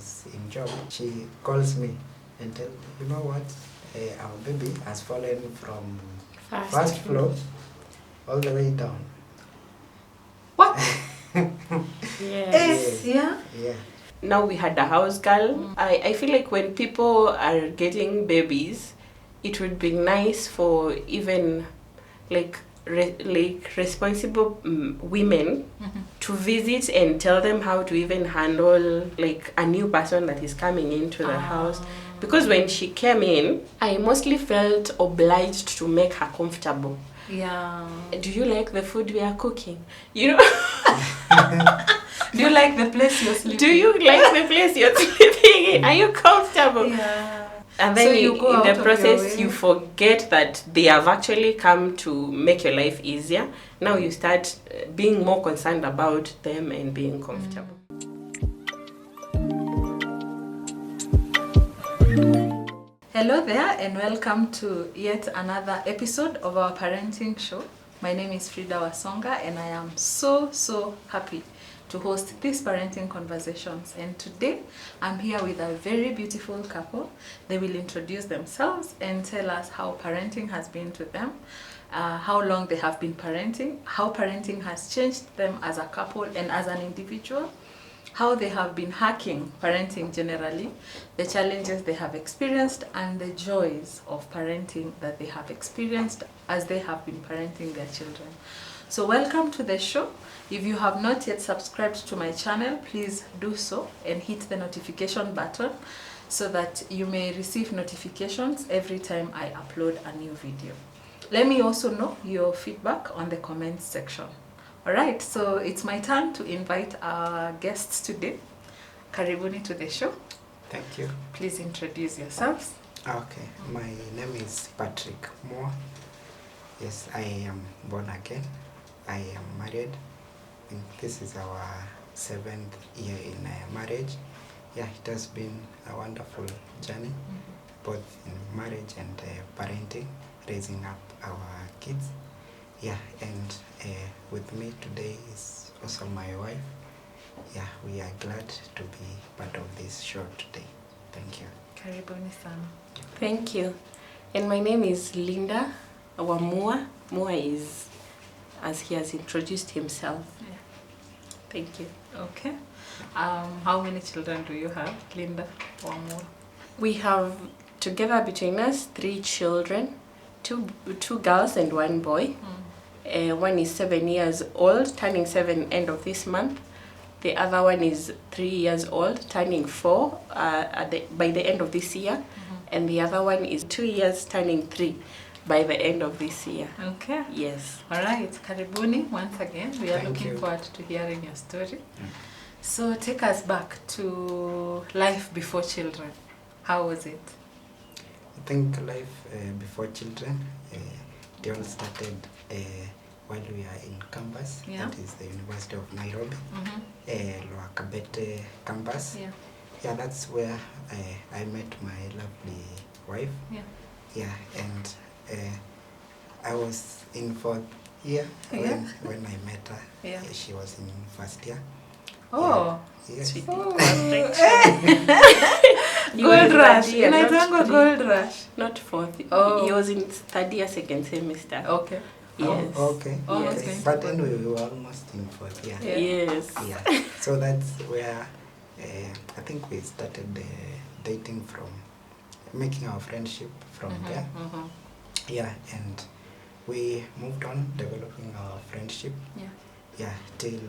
was in job, she calls me and tell me, you know what, our baby has fallen from first floor all the way down. What? Yes. Yeah. Yeah. Now we had a house girl. I feel like when people are getting babies, it would be nice for even like responsible women to visit and tell them how to even handle like a new person that is coming into the house. Because when she came in, I mostly felt obliged to make her comfortable. Yeah. Do you like the food we are cooking? You know. Do you like the place you're sleeping? Do you like the place you're sleeping in? Are you comfortable? Yeah. And then So you go in out the of your process, way. you forget that they have actually come to make your life easier. Now you start being more concerned about them and being comfortable. Hello there and welcome to yet another episode of our parenting show. My name is Frida Wasonga and I am so happy to host these parenting conversations. And today I'm here with a very beautiful couple. They will introduce themselves and tell us how parenting has been to them, how long they have been parenting, how parenting has changed them as a couple and as an individual, how they have been hacking parenting generally, the challenges they have experienced, and the joys of parenting that they have experienced as they have been parenting their children. So welcome to the show. If you have not yet subscribed to my channel, please do so and hit the notification button so that you may receive notifications every time I upload a new video. Let me also know your feedback on the comments section. Alright, so it's my turn to invite our guests today. Karibuni to the show. Thank you. Please introduce yourselves. Okay, my name is Patrick Muas. Yes, I am born again. I am married. I think this is our 7th year in marriage. Yeah, it has been a wonderful journey, both in marriage and parenting, raising up our kids. Yeah, and with me today is also my wife. Yeah, we are glad to be part of this show today. Thank you. Karibuni sana. Thank you. And my name is Linda Wamua. Mua is, as he has introduced himself. Yeah. Thank you. Okay. How many children do you have, Linda or more? We have together between us 3 children, two girls and 1 boy. One is 7 years old, turning 7 end of this month. The other one is 3 years old, turning 4 by the end of this year. And the other one is 2 years, turning 3 by the end of this year. Okay. Yes. All right. Karibuni once again. We are Thank looking you. forward to hearing your story. So take us back to life before children. How was it? I think life before children, it all started while we are in campus. Yeah. That is the University of Nairobi, Lower Kabete campus. Yeah. Yeah, that's where I met my lovely wife. Yeah. Yeah, and I was in 4th year Yeah. when I met her. Yeah. She was in 1st year. Oh. Yes. Sweet. Oh. You were Gold in rush. 3rd year, not Inaitangwa 3. gold rush. Not 4th. Oh. He was in 3rd year, 2nd semester. Okay. Yes. Oh, okay. Oh, Yes. okay. But anyway, we were almost in 4th year. Yeah. Yes. Yeah. So that's where I think we started dating from, making our friendship from there. Yeah, and we moved on developing our friendship. Yeah. Yeah, till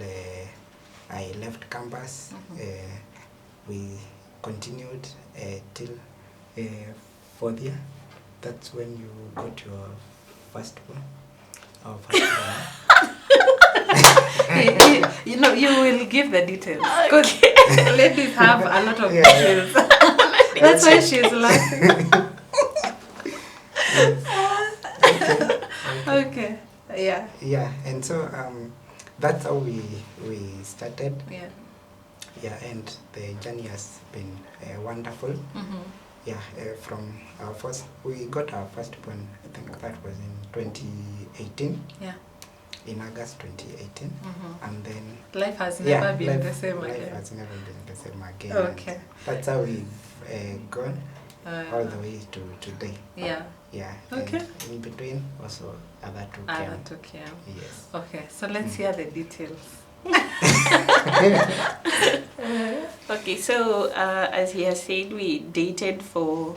I left campus. We continued till 4th year. That's when you got your first one. Our first one. You know, you will give the details. Because ladies have a lot of Yeah. details. That's why she's laughing. Okay. Yeah. Yeah, and so that's how we started. Yeah. Yeah, and the journey has been wonderful. Yeah, from our first, we got our first one, I think that was in 2018. Yeah. in August 2018. And then Life has never been life, the same life again. has never been the same again. Okay. And that's how we've gone all the way to today. Yeah. Yeah. Okay. And in between also other two Other came. two came. Yes. Okay, so let's hear the details. Okay, so as he has said, we dated for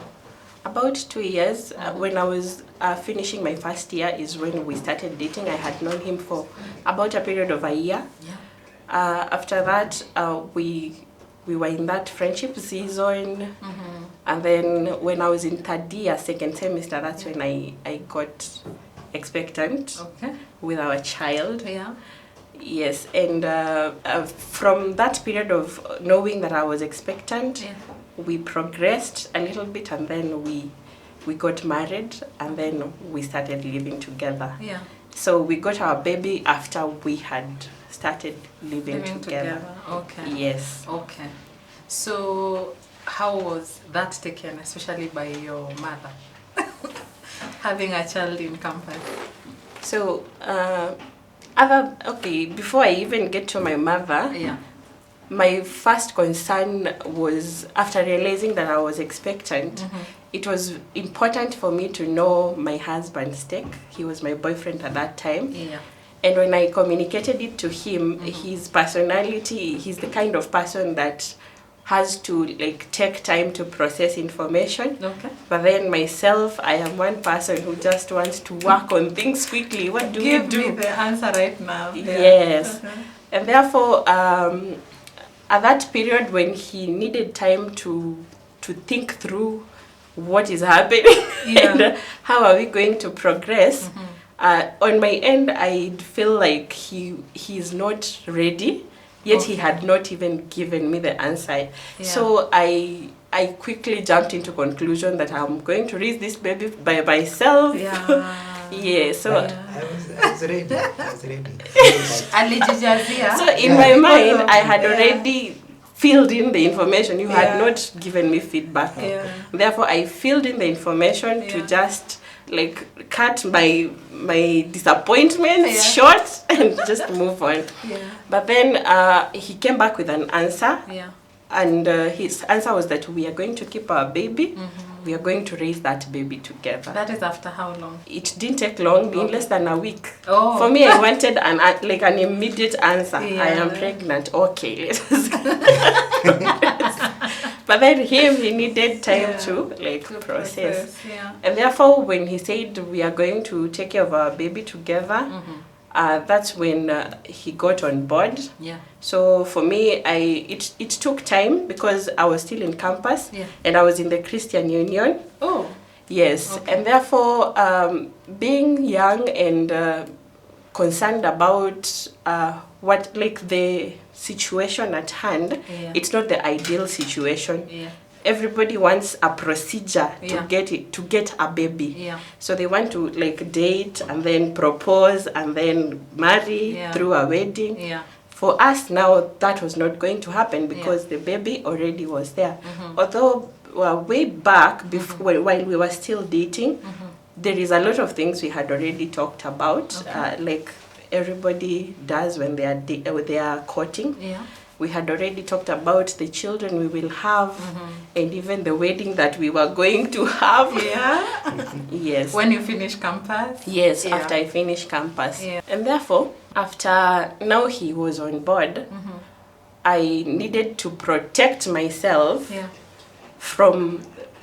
about 2 years. When I was finishing my first year is when we started dating. I had known him for about a period of a year. Yeah. After that, we were in that friendship season. And then when I was in third year, second semester, that's when I got expectant with our child. Yeah. Yes, and from that period of knowing that I was expectant, we progressed a little bit, and then we got married, and then we started living together. Yeah. So we got our baby after we had started living together. Okay. Yes. Okay. So how was that taken, especially by your mother? Having a child in campus. So before I even get to my mother, my first concern was, after realizing that I was expectant, it was important for me to know my husband's take. He was my boyfriend at that time. Yeah. And when I communicated it to him, his personality, he's the kind of person that has to take time to process information. Okay. But then myself, I am one person who just wants to work on things quickly. What do you do? Give me the answer right now. Yes. And therefore, at that period when he needed time to think through what is happening and how are we going to progress, on my end, I feel like he's not ready. Yet he had not even given me the answer. Yeah. So I quickly jumped into conclusion that I'm going to raise this baby by myself. Yeah. So I was ready. So in my mind, I had already filled in the information. You had not given me feedback. Therefore, I filled in the information to just cut my disappointments short and just move on. But then he came back with an answer. And his answer was that we are going to keep our baby. We are going to raise that baby together. That is after how long? It didn't take long, in less than a week. For me, I wanted an immediate answer. I am pregnant. Okay, let us. But then he needed time to process. And therefore, when he said we are going to take care of our baby together, that's when he got on board. So for me, it took time because I was still in campus and I was in the Christian Union. Yes. And therefore, being young and concerned about the situation at hand, it's not the ideal situation. Everybody wants a procedure to get a baby. So they want to date and then propose and then marry through a wedding. For us now, that was not going to happen because the baby already was there. Although way back, before, while we were still dating, there is a lot of things we had already talked about, like everybody does when they are courting. We had already talked about the children we will have and even the wedding that we were going to have. Yes. When you finish campus? Yes, after I finished campus. And therefore, after now he was on board, I needed to protect myself from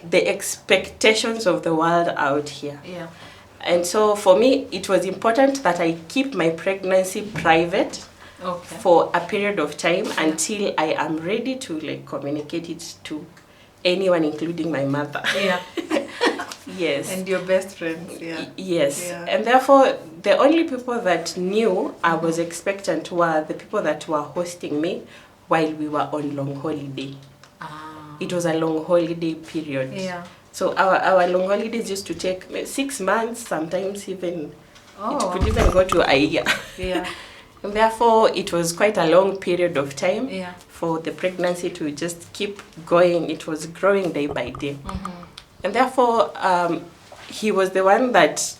the expectations of the world out here. And so for me, it was important that I keep my pregnancy private. For a period of time until I am ready to communicate it to anyone, including my mother. Yes. And your best friends. Yes. And therefore, the only people that knew I was expectant were the people that were hosting me while we were on long holiday. It was a long holiday period. So our long holidays used to take 6 months, sometimes even it could even go to a year. And therefore, it was quite a long period of time for the pregnancy to just keep going. It was growing day by day. And therefore, he was the one that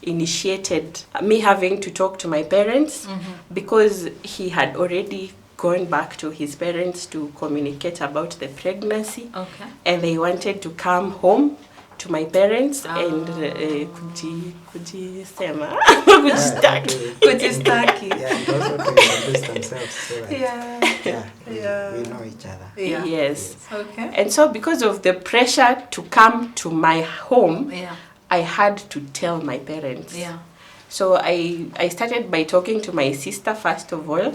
initiated me having to talk to my parents because he had already gone back to his parents to communicate about the pregnancy. Okay. And they wanted to come home to my parents and kujisema Kujistaki. Yeah, and also to introduce themselves so that we know each other. Yeah. Yes. Okay. And so because of the pressure to come to my home, Yeah. I had to tell my parents. Yeah. So I started by talking to my sister first of all.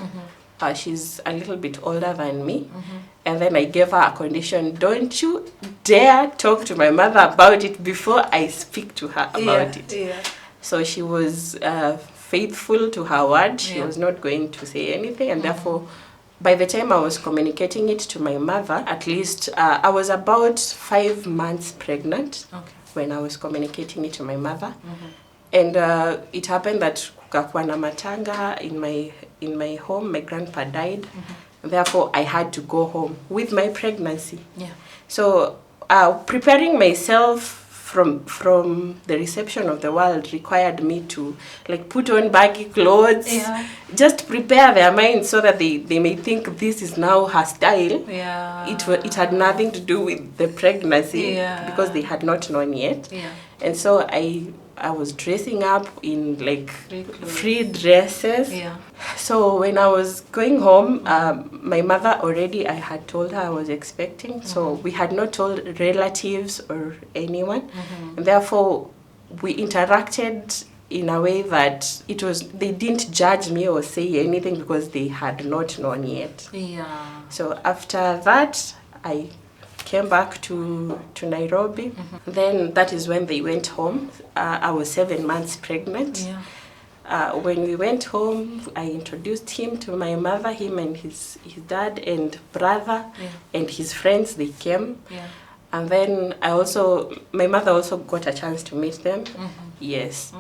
She's a little bit older than me. And then I gave her a condition. Don't you dare talk to my mother about it before I speak to her about it. Yeah. So she was faithful to her word. She Yeah. was not going to say anything. And therefore, by the time I was communicating it to my mother, at least I was about 5 months pregnant when I was communicating it to my mother. And it happened that kukakuwa na matanga in my home. My grandpa died. Therefore, I had to go home with my pregnancy. Yeah. So preparing myself from the reception of the world required me to like put on baggy clothes, just prepare their minds so that they may think this is now her style. Yeah. It had nothing to do with the pregnancy because they had not known yet. Yeah. And so I was dressing up in like free dresses. Yeah. So when I was going home, my mother already, I had told her I was expecting. So we had not told relatives or anyone. And therefore, we interacted in a way that they didn't judge me or say anything because they had not known yet. Yeah. So after that, I came back to Nairobi. Then that is when they went home. I was 7 months pregnant. Yeah. When we went home, I introduced him to my mother, him and his dad and brother and his friends, they came. Yeah. And then my mother also got a chance to meet them. Yes.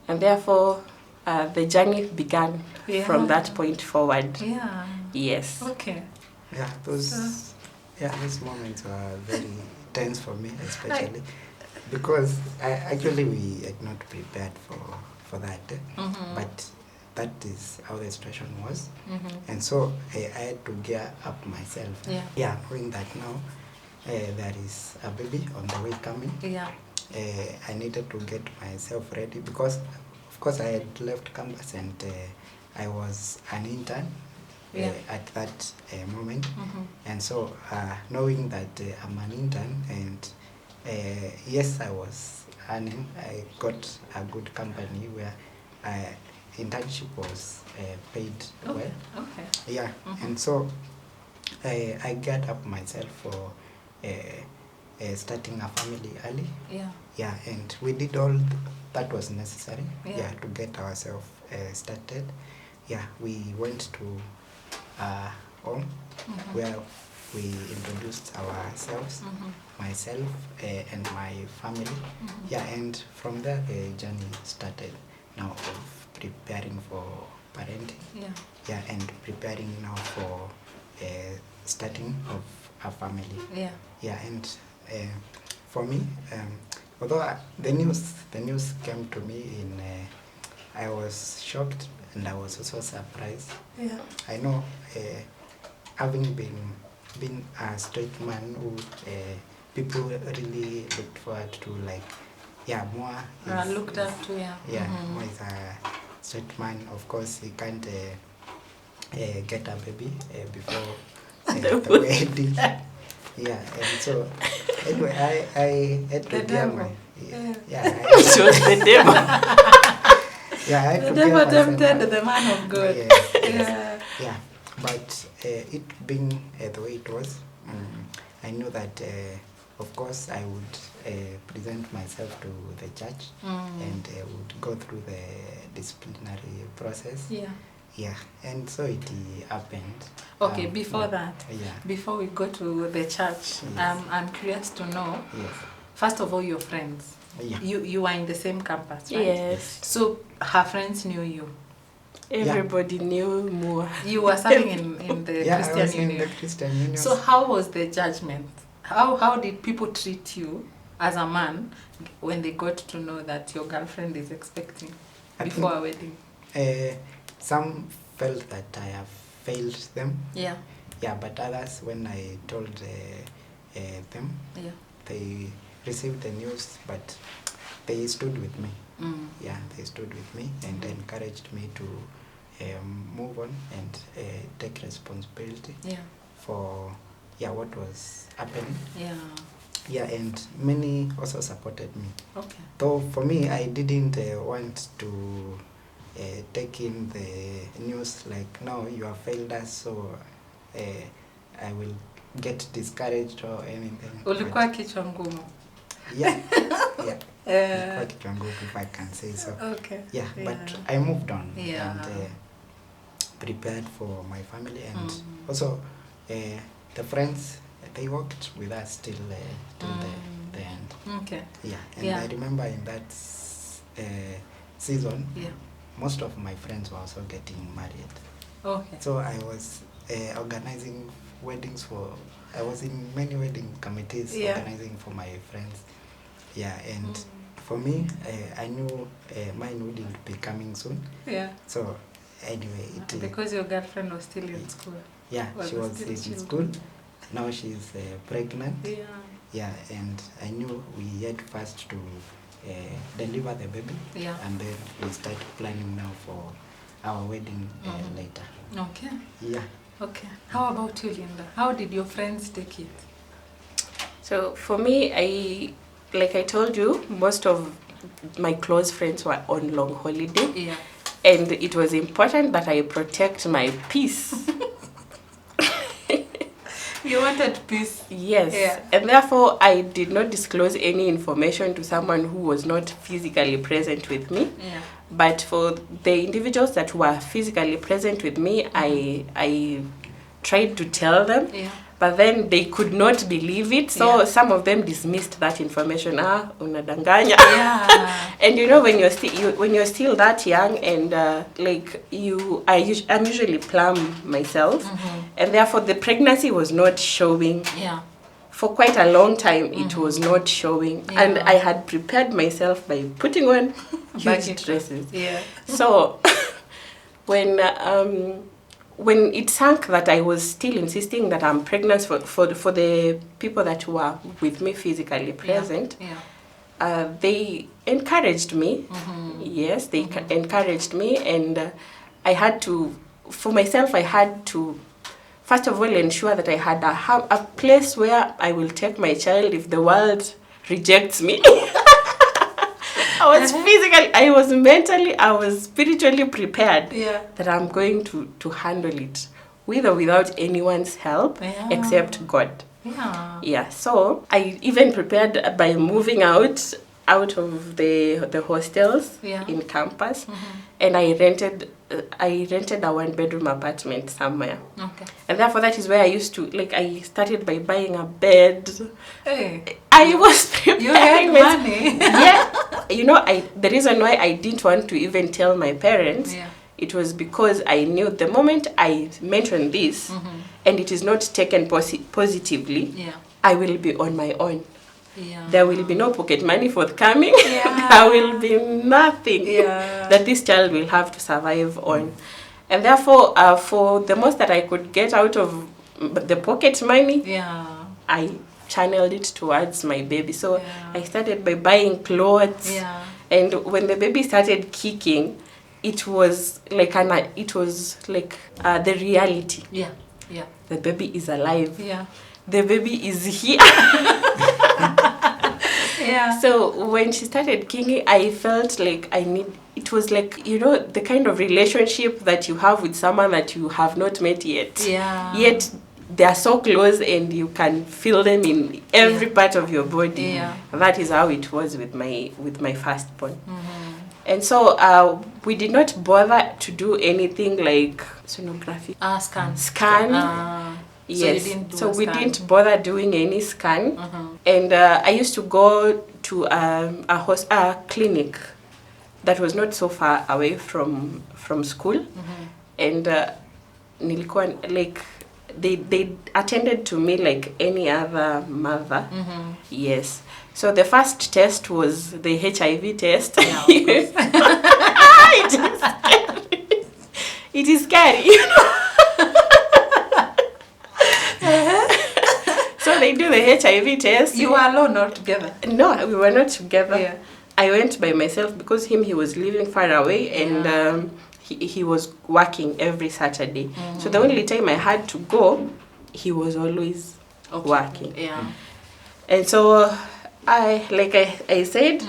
And therefore, the journey began from that point forward. Yeah. Yes. Okay. Yeah, those moments were very tense for me, especially because we had not prepared for that. But that is how the situation was. And so I had to gear up myself. Yeah, knowing that now there is a baby on the way coming. Yeah. I needed to get myself ready because, of course, I had left campus and I was an intern. At that moment. And so knowing that I'm an intern and yes, I was earning, I got a good company where internship was paid well. Okay. Yeah. And so I got up myself for starting a family early. Yeah, and we did all that was necessary to get ourselves started. Yeah, we went to home where we introduced ourselves, myself and my family. Yeah, and from there the journey started now of preparing for parenting. Yeah, and preparing now for starting of a family. Yeah, and for me, although the news came to me I was shocked and I was also surprised. I know, having been a straight man who people really looked forward to, like, Muas looked up to, Muas is a straight man. Of course, he can't get a baby before the wedding. Yeah, and so anyway, I had to gear my It was the devil. I had to The devil gear myself tempted up. the man of God. Yeah. But it being the way it was, I knew that of course I would present myself to the church and would go through the disciplinary process. Yeah, and so it happened. Okay, before that, Yeah. before we go to the church, I'm curious to know, first of all, your friends. Yeah. You were in the same campus, right? Yes. So her friends knew you. Everybody knew Muas. You were serving in the I Christian was Union. in the Christian Union. So how was the judgment? How did people treat you as a man when they got to know that your girlfriend is expecting I before a wedding? Some felt that I have failed them. Yeah. Yeah, but others, when I told them, Yeah. they received the news, but they stood with me. Mm. Yeah, they stood with me and encouraged me to move on and take responsibility Yeah. for what was happening. Yeah. Yeah, and many also supported me. Okay. Though for me, I didn't want to take in the news like, no, you have failed us, so I will get discouraged or anything. Ulikuwa kichwa ngumu. Yeah, yeah. Ulikuwa kichwa ngumu, if I can say so. Okay. Yeah, but I moved on Yeah. and prepared for my family, and also the friends, they worked with us till the end. Okay. Yeah, and Yeah. I remember in that season, Yeah. most of my friends were also getting married. Okay. So I was organizing weddings I was in many wedding committees, Yeah. organizing for my friends. Yeah, and for me, I knew mine wouldn't be coming soon. Yeah. So anyway, Because your girlfriend was still in school. yeah, Was she was still in children. school. Now she's pregnant. Yeah. Yeah, and I knew we had first to deliver the baby. Yeah. And then we start planning now for our wedding later. Okay. Yeah. Okay. How about you, Linda? How did your friends take it? So for me, like I told you, most of my close friends were on long holiday. Yeah. And it was important that I protect my peace. You wanted peace. Yes. Yeah. And therefore, I did not disclose any information to someone who was not physically present with me. Yeah. But for the individuals that were physically present with me, I tried to tell them. Yeah. But then they could not believe it. So Yeah. some of them dismissed that information. Unadanganya. Yeah. And you know, when you're still that young and I'm usually plumb myself, and therefore the pregnancy was not showing. Yeah. For quite a long time, it was not showing, Yeah. and I had prepared myself by putting on Baggy huge dresses. Yeah. So when it sank that I was still insisting that I'm pregnant for the people that were with me physically present, Yeah. they encouraged me. Yes, they encouraged me, and I had to, for myself, I had to, first of all, ensure that I had a place where I will take my child if the world rejects me. I was physically, I was mentally, I was spiritually prepared that I'm going to handle it with or without anyone's help except God. Yeah. Yeah, so I even prepared by moving out of the hostels in campus, and I rented a one-bedroom apartment somewhere. Okay. And therefore that is where I used to, I started by buying a bed. Hey. I was preparing. You had money. Yeah. You know, the reason why I didn't want to even tell my parents, it was because I knew the moment I mentioned this, and it is not taken positively, I will be on my own. Yeah. There will be no pocket money forthcoming. Yeah. There will be nothing that this child will have to survive on. And therefore, for the most that I could get out of the pocket money, I channeled it towards my baby. So I started by buying clothes. And when the baby started kicking, it was like the reality. The baby is alive. The baby is here. So when she started kicking, I felt like it was like, you know, the kind of relationship that you have with someone that you have not met yet. Yet they are so close and you can feel them in every part of your body. That is how it was with my firstborn. And so we did not bother to do anything like sonography. Scan. Yes. So we didn't bother doing any scan. And I used to go to a clinic that was not so far away from school. And nilikuwa they attended to me like any other mother. Yes. So the first test was the HIV test. Yeah, of course. It is scary. So they do the HIV test. You were alone or together? No, we were not together. Yeah. I went by myself because he was living far away, and he was working every Saturday. So the only time I had to go, he was always working. Yeah. And so I said,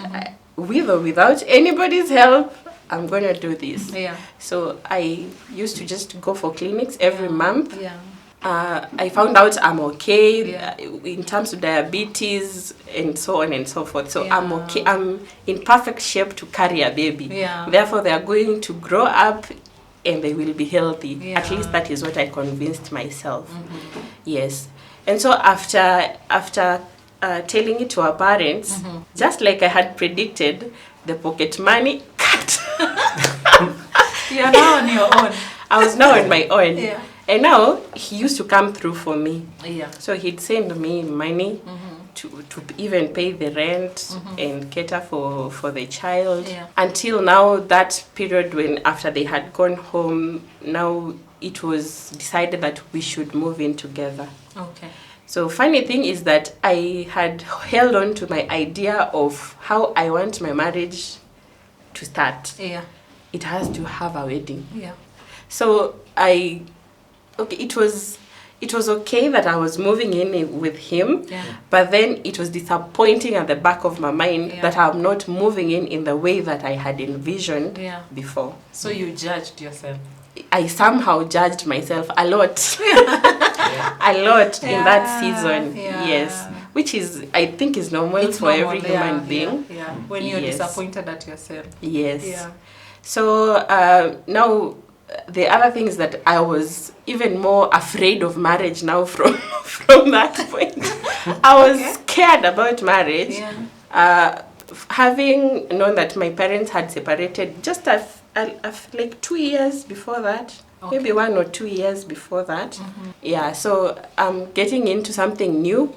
with or without anybody's help, I'm gonna do this. Yeah. So I used to just go for clinics every month. Yeah. I found out I'm okay Yeah. in terms of diabetes and so on and so forth. So Yeah. I'm okay. I'm in perfect shape to carry a baby. Yeah. Therefore, they are going to grow up and they will be healthy. Yeah. At least that is what I convinced myself. Yes. And so after telling it to our parents, just like I had predicted, the pocket money cut. You're now on your own. I was now on my own. Yeah. And now he used to come through for me. Yeah. So he'd send me money to even pay the rent and cater for the child. Yeah. Until now, that period when after they had gone home, now it was decided that we should move in together. Okay. So funny thing is that I had held on to my idea of how I want my marriage to start. Yeah. It has to have a wedding. Yeah. So it was okay that I was moving in with him, Yeah. but then it was disappointing at the back of my mind Yeah. that I'm not moving in the way that I had envisioned Yeah. before. So you judged yourself. I somehow judged myself a lot. A lot in that season. Yeah. Yes. Which is, I think, is normal It's for normal, every yeah, human being. Yeah. When you're Yes. disappointed at yourself. Yes. Yeah. So now the other thing is that I was even more afraid of marriage now from that point. I was scared about marriage. Yeah. Having known that my parents had separated just like 2 years before that. Okay. Maybe 1 or 2 years before that. Yeah, so I'm getting into something new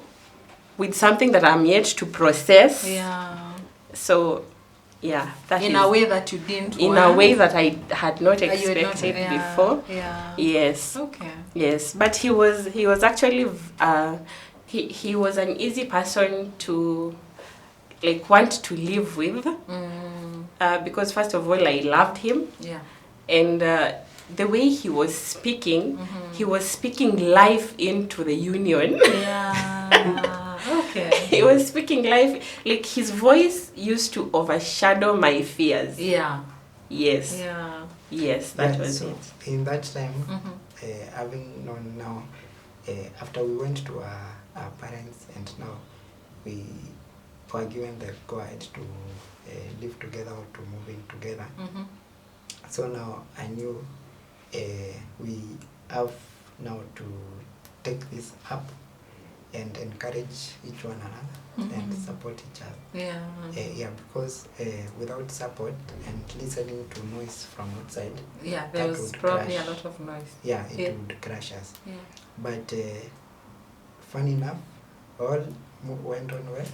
with something that I'm yet to process. Yeah. So, yeah, that In is a way that you didn't in want. a way that I had not You had not- expected yeah, before. Yeah. Yes. Okay. Yes, but he was actually he was an easy person to like want to live with because first of all I loved him. Yeah. And the way he was speaking, he was speaking life into the union. Yeah. Okay. He was speaking life, like his voice used to overshadow my fears. Yeah. Yes. Yeah. Yes, that Yeah, was so it. in that time, having known now, after we went to our parents and now we were given the go-ahead to live together or to move in together. So now I knew we have now to take this up and encourage each one another and support each other. Yeah. Yeah, because without support and listening to noise from outside, Yeah, there that was would probably crash. a lot of noise. Yeah, it Yeah. would crash us. Yeah. But funny enough, all went on well.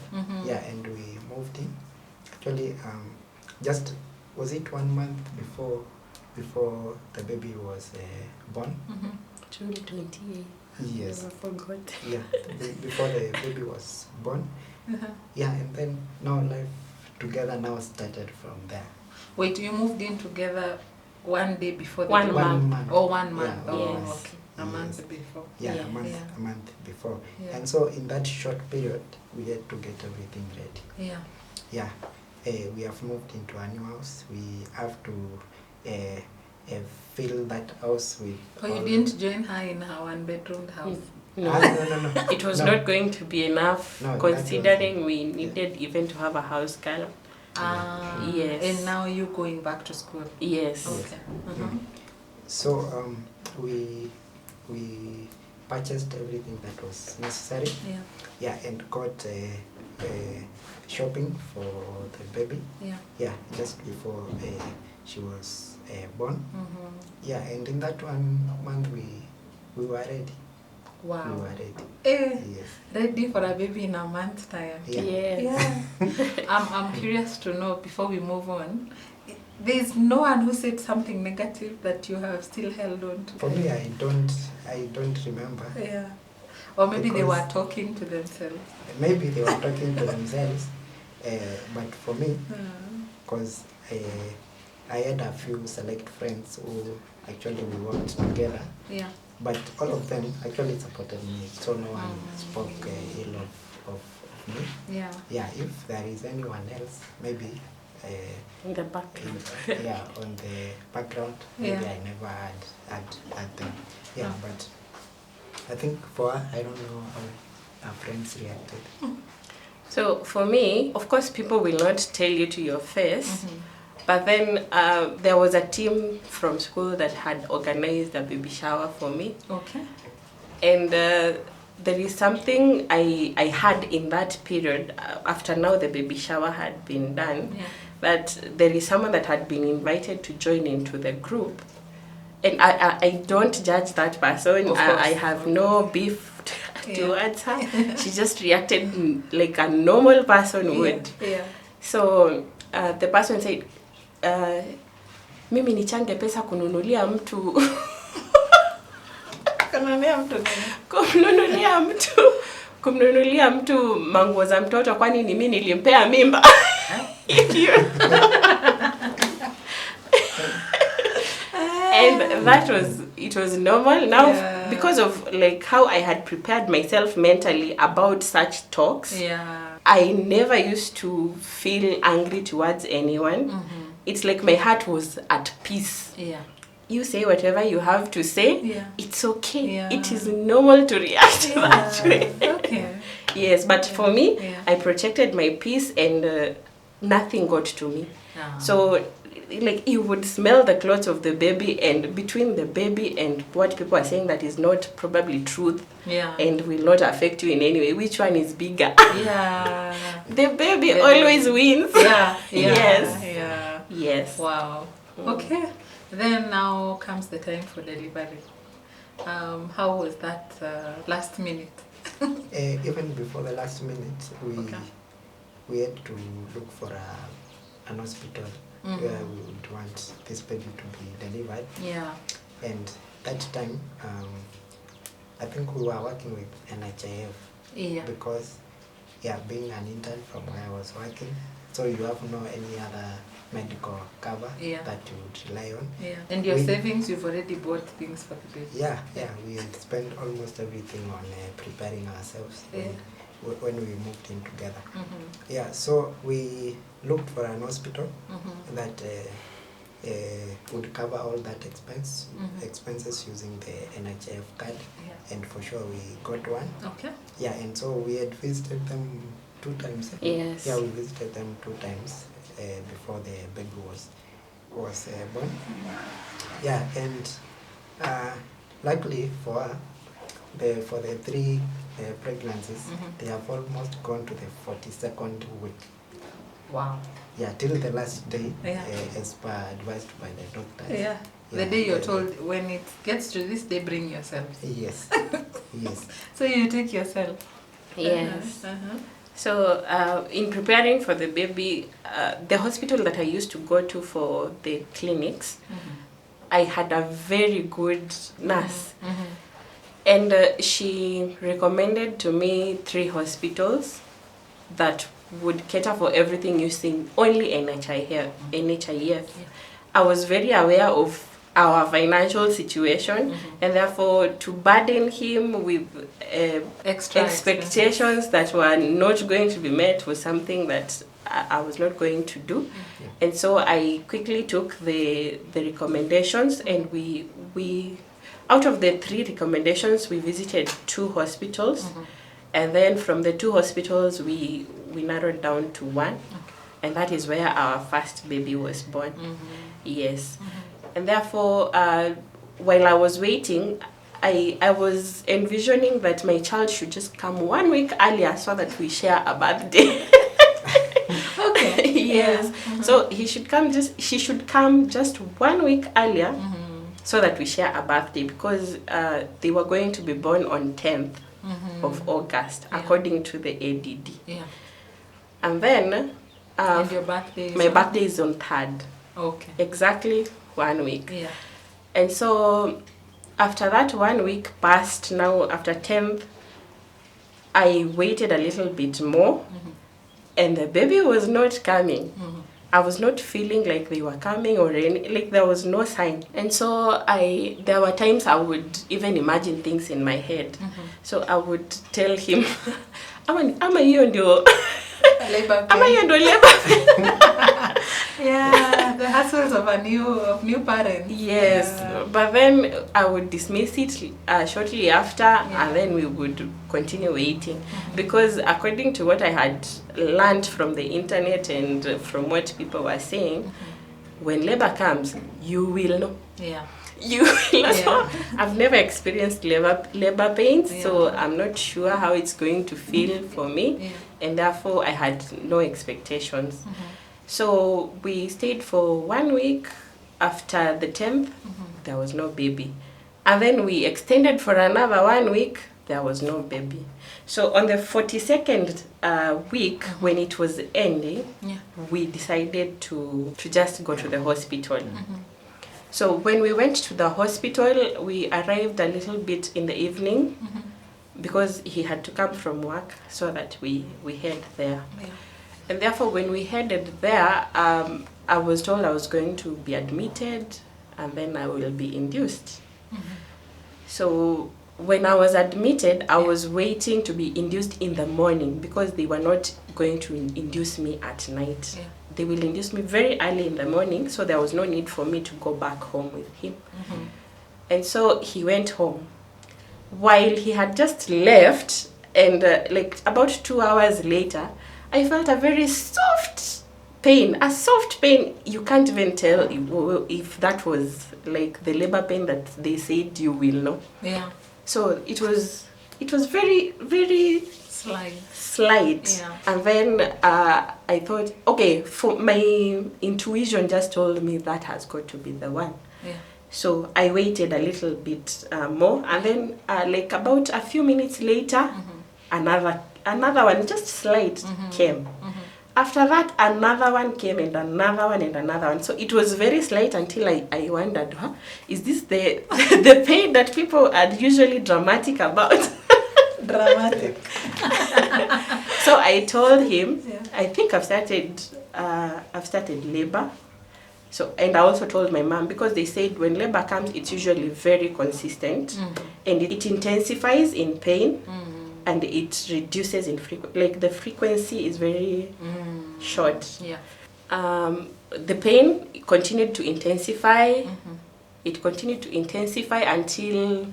Yeah, and we moved in. Actually, just was it 1 month before the baby was born? June 28th. Yes. I forgot. Yeah, before the baby was born. Yeah, and then now life together now started from there. Wait, you moved in together one day before the 1 baby? month. month. Oh, 1 month. Yeah, Oh, yes. okay. A month before. Yeah, Yeah. a month before. Yeah. And so in that short period, we had to get everything ready. Yeah. Yeah, we have moved into a new house. We have to fill that house with. Oh, you didn't join her in her one-bedroom house? No. No. It was No. not going to be enough, No, that considering was- we needed even to have a house girl. Yes. And now you going back to school? Yes. Okay. So we purchased everything that was necessary. Yeah. Yeah, and got shopping for the baby. Yeah. Yeah, just before she was born. Yeah, and in that 1 month we were ready. We Wow. were ready. Eh, Yes. ready for a baby in a month's time. Yes. I'm curious to know, before we move on, there's no one who said something negative that you have still held on to? For me, I don't remember. Yeah. Or maybe they Because- were talking to themselves. Maybe they were talking to themselves, but for me, because I had a few select friends who actually we worked together, Yeah. but all of them actually supported me, so no one spoke ill of me. Yeah. Yeah, if there is anyone else, maybe In the background. on the background, maybe Yeah. I never had them. Yeah, but I think for her, I don't know how our friends reacted. So for me, of course, people will not tell you to your face. But then there was a team from school that had organized a baby shower for me. Okay. And there is something I had in that period, after now the baby shower had been done, Yeah. that there is someone that had been invited to join into the group. And I don't judge that person. Of course. I have no beef Yeah. towards her. She just reacted like a normal person would. Yeah. So the person said, mimi nichange pesa kununulia mtu kumnunulia mtu manguo za mtoto, kwani ni mimi nilimpea mimba. And it was normal now. Yeah. Because of like how I had prepared myself mentally about such talks. Yeah. I never used to feel angry towards anyone. It's like my heart was at peace. Yeah. You say whatever you have to say. Yeah. It's okay. Yeah. It is normal to react that way. Okay. Yes, but for me, Yeah. I protected my peace and nothing got to me. So, like, you would smell the clothes of the baby, and between the baby and what people are saying that is not probably truth Yeah. and will not affect you in any way, which one is bigger? Yeah. The baby The always wins. Yeah. Yes. Yeah. Yes. Wow. Okay. Then now comes the time for delivery. How was that last minute? Even before the last minute, we had to look for an hospital where we would want this baby to be delivered. Yeah. And that time, I think we were working with NHIF Yeah. because, being an intern from where I was working, so you have no any other medical cover that you would rely on. Yeah. And your savings, you've already bought things for the baby. Yeah, we had spent almost everything on preparing ourselves when we moved in together. Yeah, so we looked for an hospital that would cover all that expenses using the NHIF card, and for sure we got one. Okay. Yeah, and so we had visited them 2 times. Yes. Yeah, we visited them 2 times before the baby was born. Yeah, and luckily for her, for the 3 pregnancies, they have almost gone to the 42nd week. Wow. Yeah, till the last day, as per advised by the doctor. Yeah. The day you're told, when it gets to this day, bring yourself. Yes. Yes. So you take yourself. Yes. So in preparing for the baby, the hospital that I used to go to for the clinics, I had a very good nurse. And she recommended to me 3 hospitals that would cater for everything using only NHIF. I was very aware of our financial situation, and therefore to burden him with Extra expectations that were not going to be met was something that I was not going to do. And so I quickly took the recommendations, and we out of the 3 recommendations, we visited 2 hospitals. And then from the 2 hospitals, we narrowed down to 1. And that is where our first baby was born. Yes. And therefore, while I was waiting, I was envisioning that my child should just come 1 week earlier so that we share a birthday. Okay. Yes. So she should come just 1 week earlier so that we share a birthday, because they were going to be born on 10th of August, Yeah. according to the ADD. Yeah. And then And your birthday is my on? birthday is on 3rd. Okay. Exactly 1 week. Yeah. And so after that 1 week passed, now after 10th, I waited a little bit more, and the baby was not coming. I was not feeling like they were coming or any, like there was no sign. And so there were times I would even imagine things in my head. So I would tell him, ama hiyo ndio Labor ama hiyo pain. ndio labor. Yeah, the hassles of new parents. Yes, Yeah. but then I would dismiss it shortly after, and then we would continue waiting. Because according to what I had learned from the internet and from what people were saying, when labor comes, you will know. Yeah. You will know. Yeah. I've never experienced labor pains, so Yeah. I'm not sure how it's going to feel for me, Yeah. and therefore I had no expectations. So we stayed for 1 week. After the 10th, there was no baby. And then we extended for another 1 week, there was no baby. So on the 42nd week, when it was ending, Yeah. we decided to just go to the hospital. So when we went to the hospital, we arrived a little bit in the evening because he had to come from work, so that we head there. Yeah. And therefore, when we headed there, I was told I was going to be admitted and then I will be induced. So when I was admitted, I was waiting to be induced in the morning because they were not going to induce me at night. Yeah. They will induce me very early in the morning, so there was no need for me to go back home with him. And so he went home. While he had just left, and like about 2 hours later, I felt a very soft pain. A soft pain. You can't even tell if that was like the labor pain that they said you will know. Yeah. So it was very, very slight. Yeah. And then I thought, okay, for my intuition just told me that has got to be the one. Yeah. So I waited a little bit more, and then like about a few minutes later, another one, just slight, came. After that, another one came, and another one, and another one. So it was very slight until I wondered, is this the the pain that people are usually dramatic about? Dramatic. So I told him, Yeah. I think I've started labor. So, and I also told my mom, because they said when labor comes, it's usually very consistent, and it intensifies in pain, and it reduces in frequency. Like the frequency is very short. Yeah. The pain continued to intensify. It continued to intensify until,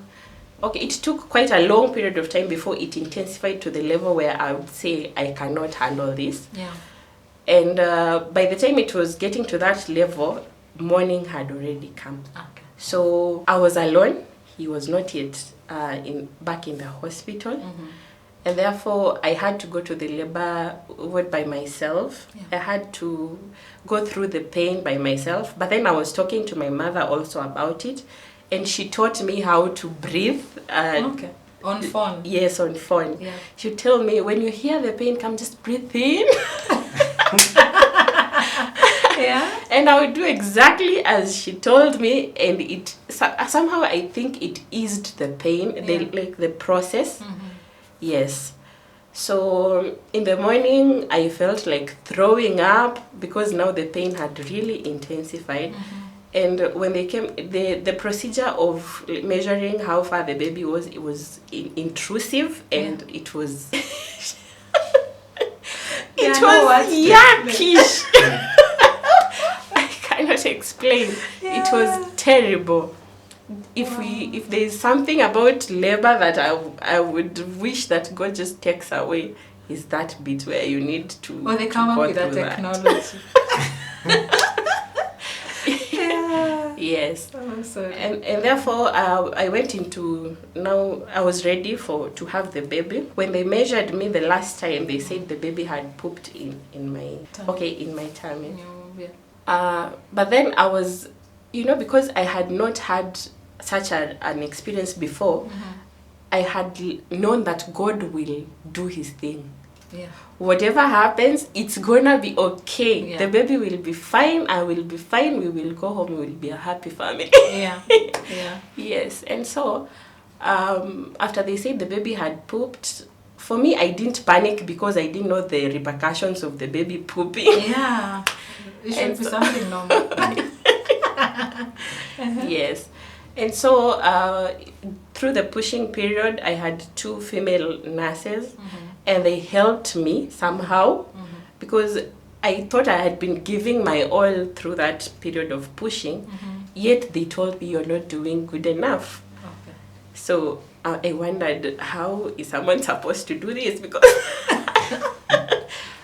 okay, it took quite a long period of time before it intensified to the level where I would say I cannot handle this. Yeah. And by the time it was getting to that level, morning had already come. Okay. So I was alone. He was not yet back in the hospital. And therefore, I had to go to the labor ward by myself. Yeah. I had to go through the pain by myself. But then I was talking to my mother also about it. And she taught me how to breathe. Okay. On phone. Yes, on phone. Yeah. She told me, when you hear the pain come, just breathe in. Yeah. And I would do exactly as she told me, and it somehow I think it eased the pain, the process. Yes. So in the morning I felt like throwing up because now the pain had really intensified. And when they came, the procedure of measuring how far the baby was, it was intrusive, and it was yuckish. I cannot explain. Yeah. It was terrible. If there is something about labor that I would wish that God just takes away, is that bit where you need to. Or they come up go with that through technology. Yeah. Yes. Oh, sorry. And therefore, I went into, now I was ready to have the baby. When they measured me the last time, they said the baby had pooped in my Tummy. in my tummy. Yeah. But then I was, because I had not had such an experience before, I had known that God will do his thing. Yeah. Whatever happens, it's gonna be okay. Yeah. The baby will be fine. I will be fine. We will go home. We will be a happy family. Yeah. Yeah. Yes. And so, after they said the baby had pooped, for me, I didn't panic because I didn't know the repercussions of the baby pooping. Yeah. It should be something normal. Yes. And so, through the pushing period, I had 2 female nurses, and they helped me somehow because I thought I had been giving my all through that period of pushing, yet they told me you're not doing good enough. Okay. So I wondered, how is someone supposed to do this? Because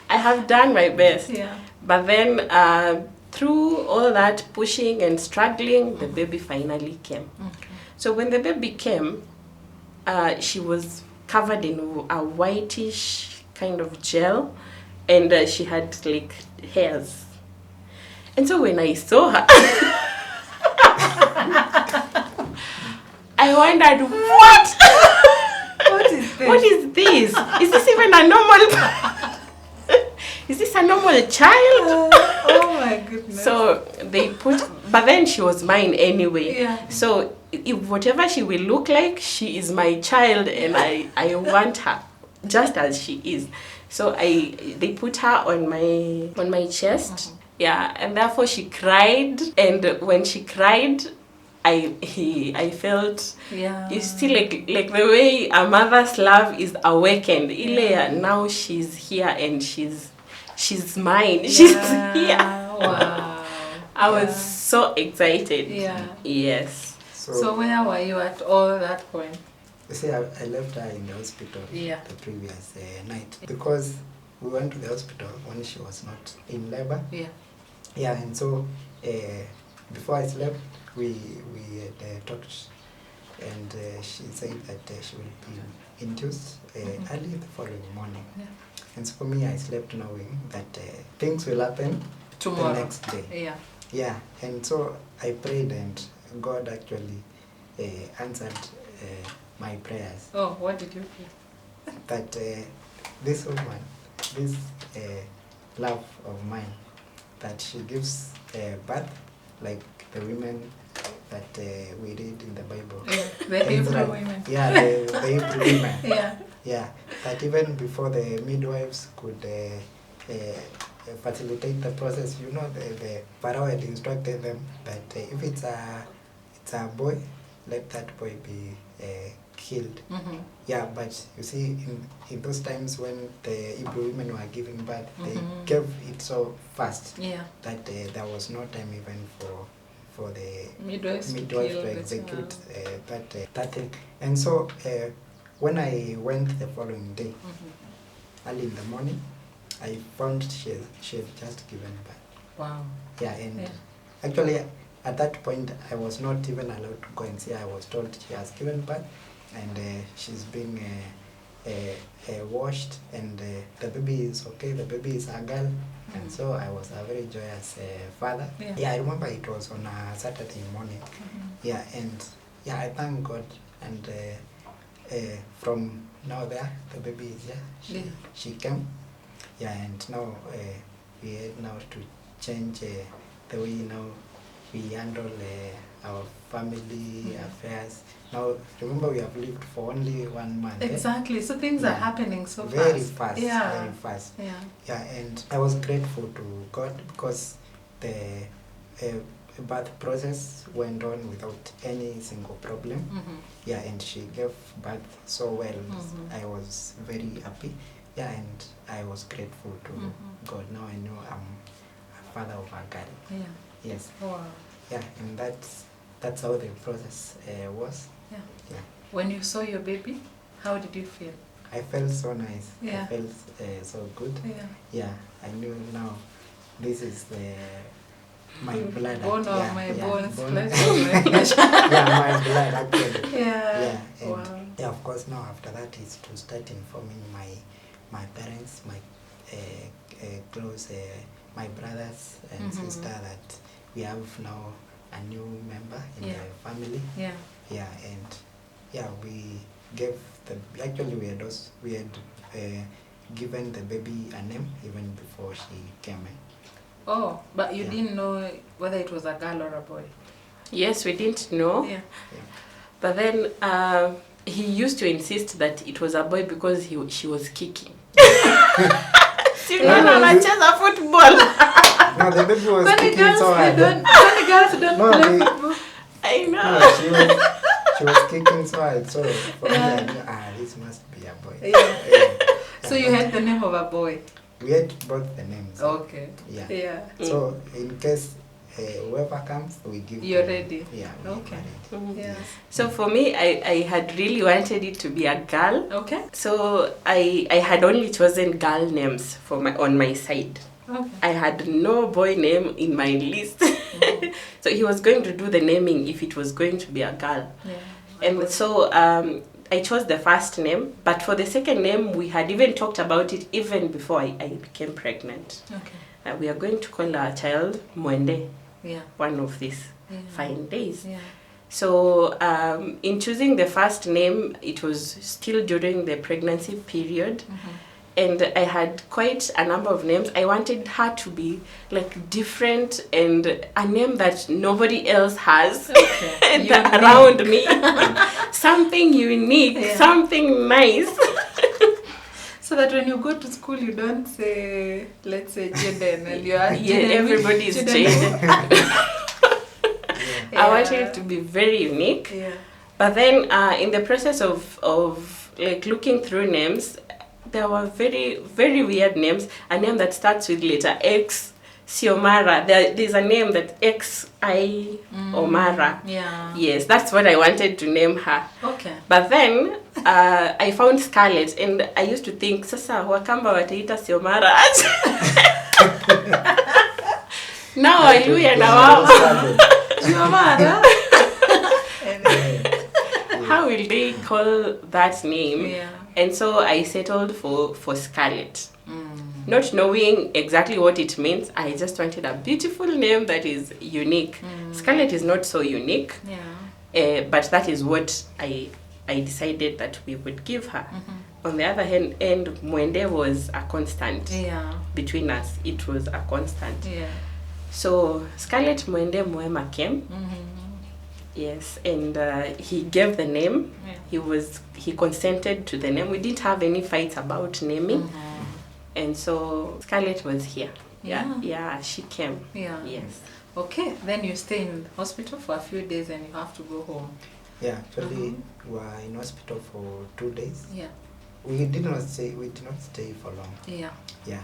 I have done my best. Yeah. But then through all that pushing and struggling, the baby finally came. Okay. So when the baby came, she was covered in a whitish kind of gel, and she had like hairs. And so when I saw her, I wondered, what? What is this? What is this? Is this even a normal? Is this a normal child? Oh my goodness. So they put, but then she was mine anyway. Yeah. So if whatever she will look like, she is my child, and I want her just as she is. So they put her on my chest. Yeah, and therefore she cried, and when she cried, I felt, Yeah. you see, like the way a mother's love is awakened. Ilea, now she's here and she's mine. Yeah. She's here. Wow. I was so excited. Yeah. Yes. So where were you at all that point? You see, I left her in the hospital Yeah. the previous night because we went to the hospital when she was not in labor. Yeah. Yeah, and so before I slept, we had talked, and she said that she will be induced early the following morning. Yeah. And so for me, I slept knowing that things will happen Tomorrow. the next day. Yeah. Yeah, and so I prayed, and God actually answered my prayers. Oh, what did you feel? That this woman, this love of mine, that she gives birth like the women that we read in the Bible. Yeah, the Hebrew women. Yeah, the Hebrew women. Yeah. Yeah, that even before the midwives could facilitate the process, you know, the Pharaoh had instructed them that if it's a boy, let that boy be killed. Mm-hmm. Yeah, but you see, in those times when the Hebrew women were giving birth, they Mhm. gave it so fast Yeah. that there was no time even for the Midwives to midwife kill to the execute child. that thing. And so when I went the following day, Mhm. early in the morning, I found she had just given birth. Wow. Yeah, and Yeah. actually at that point I was not even allowed to go and see her. I was told she has given birth and she's being washed, and the baby is okay, the baby is a girl. And so I was a very joyous father. Yeah. I remember it was on a Saturday morning. Yeah, and yeah, I thank God, and from now there, the baby is here. She came. Yeah, and now we had now to change the way now we handle our family affairs. Now, remember, we have lived for only 1 month. Exactly. So things are Yeah. happening so Very fast. fast. Yeah. Very fast. Yeah. Yeah, and I was grateful to God because the birth process went on without any single problem. Mm-hmm. Yeah, and she gave birth so well. Mhm. I was very happy. Yeah, and I was grateful to God. Now I know I'm a father of a girl. Yeah. Yes. Wow. Yeah, and that's how the process was. Yeah. Yeah. When you saw your baby, how did you feel? I felt so nice. Yeah. I felt so good. Yeah. Yeah, I knew now this is my blood. Bone of yeah, my yeah, bones, bone- flesh of my flesh. Yeah, my blood actually. Yeah. Yeah, and Wow. yeah, of course now after that is to start informing my parents, my close, my brothers and Mhm. sister that we have now a new member in Yeah. the family. Yeah. Yeah, and yeah, we we had given the baby a name even before she came in. Oh, but you didn't know whether it was a girl or a boy? Yes, we didn't know. Yeah. But then he used to insist that it was a boy because she was kicking. Anacheza football. No, the baby was Funny kicking girls, so hard. funny girls don't No, play they- football. I know. No, she was kicking so hard. So for me, I knew, this must be a boy. Yeah. Yeah. So you had the name of a boy? We had both the names. Okay. Yeah. Yeah. So in case whoever comes, we give. You're them- ready? Yeah. we Okay. are ready. Yeah. So for me, I had really wanted it to be a girl. Okay. So I had only chosen girl names on my side. Okay. I had no boy name in my list. So he was going to do the naming if it was going to be a girl. Yeah. And so I chose the first name, but for the second name, we had even talked about it even before I became pregnant. Okay. We are going to call our child Mwende Yeah. one of these Yeah. fine days. Yeah. So in choosing the first name, it was still during the pregnancy period. And I had quite a number of names. I wanted her to be like different and a name that nobody else has Okay. around me. Something unique, Yeah. something nice. So that when you go to school, you don't say, let's say Jaden, and you are Yeah, everybody is Jaden. I wanted it to be very unique. Yeah. But then in the process of like looking through names, there were very, very weird names. A name that starts with letter X, Xiomara. There's a name that X-I Omara. Yeah. Yes, that's what I wanted to name her. Okay. But then I found Scarlett, and I used to think, sasa wakamba wataita Xiomara. Now hallelujah na wao. Xiomara. How will they call that name? Yeah. And so I settled for Scarlett. Not knowing exactly what it means, I just wanted a beautiful name that is unique. Scarlett is not so unique, Yeah. but that is what I decided that we would give her. On the other hand, Mwende was a constant Yeah. between us. It was a constant. Yeah. So Scarlett Mwende Mwema came. Yes, and he gave the name. Yeah. He consented to the name. We didn't have any fights about naming. And so Scarlett was here. Yeah, she came. Yeah. Yes. Okay, then you stay in hospital for a few days and you have to go home. Yeah, actually, we were in hospital for 2 days. Yeah. We did not stay for long. Yeah. Yeah,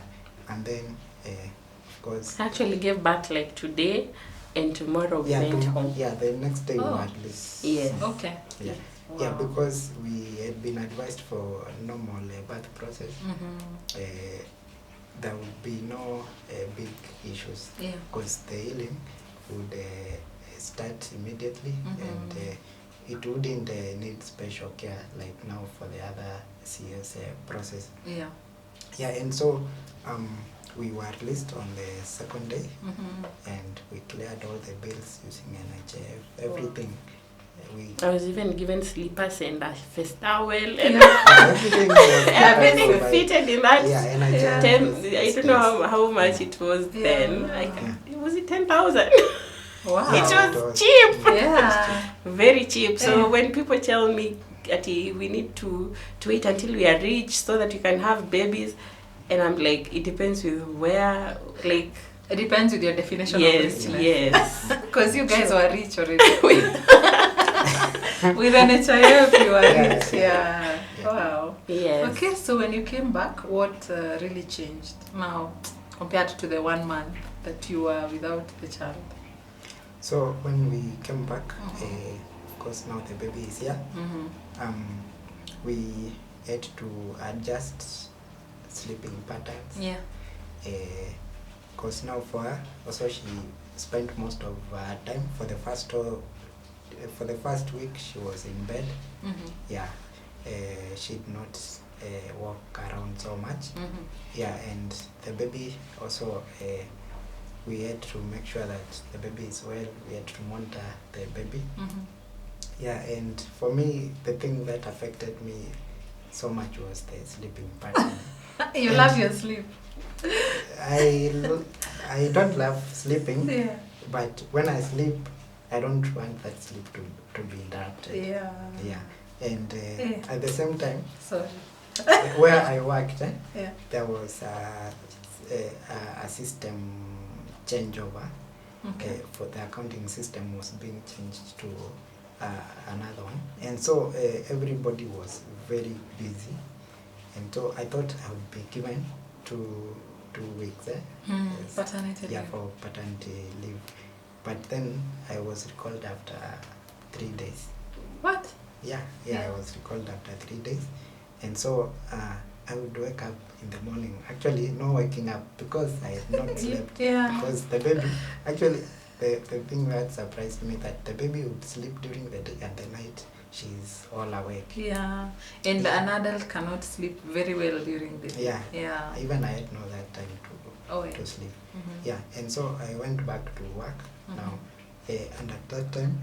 and then of course. Actually gave birth like today, and tomorrow we went home. Yeah, the next day we Oh. were at least. Yes. Okay. Yeah. Wow. Yeah, because we had been advised for normal birth process. There would be no big issues. Yeah. Because the healing would start immediately, and it wouldn't need special care like now for the other CS process. Yeah. Yeah, and so we were released on the second day, and we cleared all the bills using NHF, everything. I was even given slippers and a face towel and Everything was everything by- fitted in that. Yeah, NHF. 10, I don't know how much it was then. Was it 10,000? Wow. It was cheap. Yeah. Very cheap. So Yeah. when people tell me that we need to wait until we are rich so that you can have babies, and I'm like, it depends with where, like. It depends with your definition of Yes, richness. yes. Because you guys were rich already. With NHIF, you were rich. Yeah. Wow. Yes. Okay, so when you came back, what really changed now compared to the 1 month that you were without the child? So when we came back, of course now the baby is here. We had to adjust sleeping patterns. Yeah. Because now for her, also she spent most of her time for the first week she was in bed. Yeah, she did not walk around so much. Yeah, and the baby also, we had to make sure that the baby is well. We had to monitor the baby. Yeah, and for me, the thing that affected me so much was the sleeping pattern. You And love your sleep. I don't love sleeping, Yeah. but when I sleep, I don't want that sleep to be interrupted. Yeah. Yeah. And Yeah. at the same time, Sorry. where I worked, Yeah. there was a system changeover. Okay. For the accounting system was being changed to another one, and so everybody was very busy, and so I thought I would be given 2 weeks yes, Paternity yeah, leave. for paternity leave, but then I was recalled after 3 days. What? Yeah, I was recalled after 3 days, and so I would wake up in the morning. Actually, no waking up because I had not slept. Yeah. Because the baby, actually, the thing that surprised me that the baby would sleep during the day and the night she's all awake. Yeah. And an adult cannot sleep very well during the day. Yeah. Yeah. Even I had no that time to sleep. Mm-hmm. Yeah, and so I went back to work now, and at that time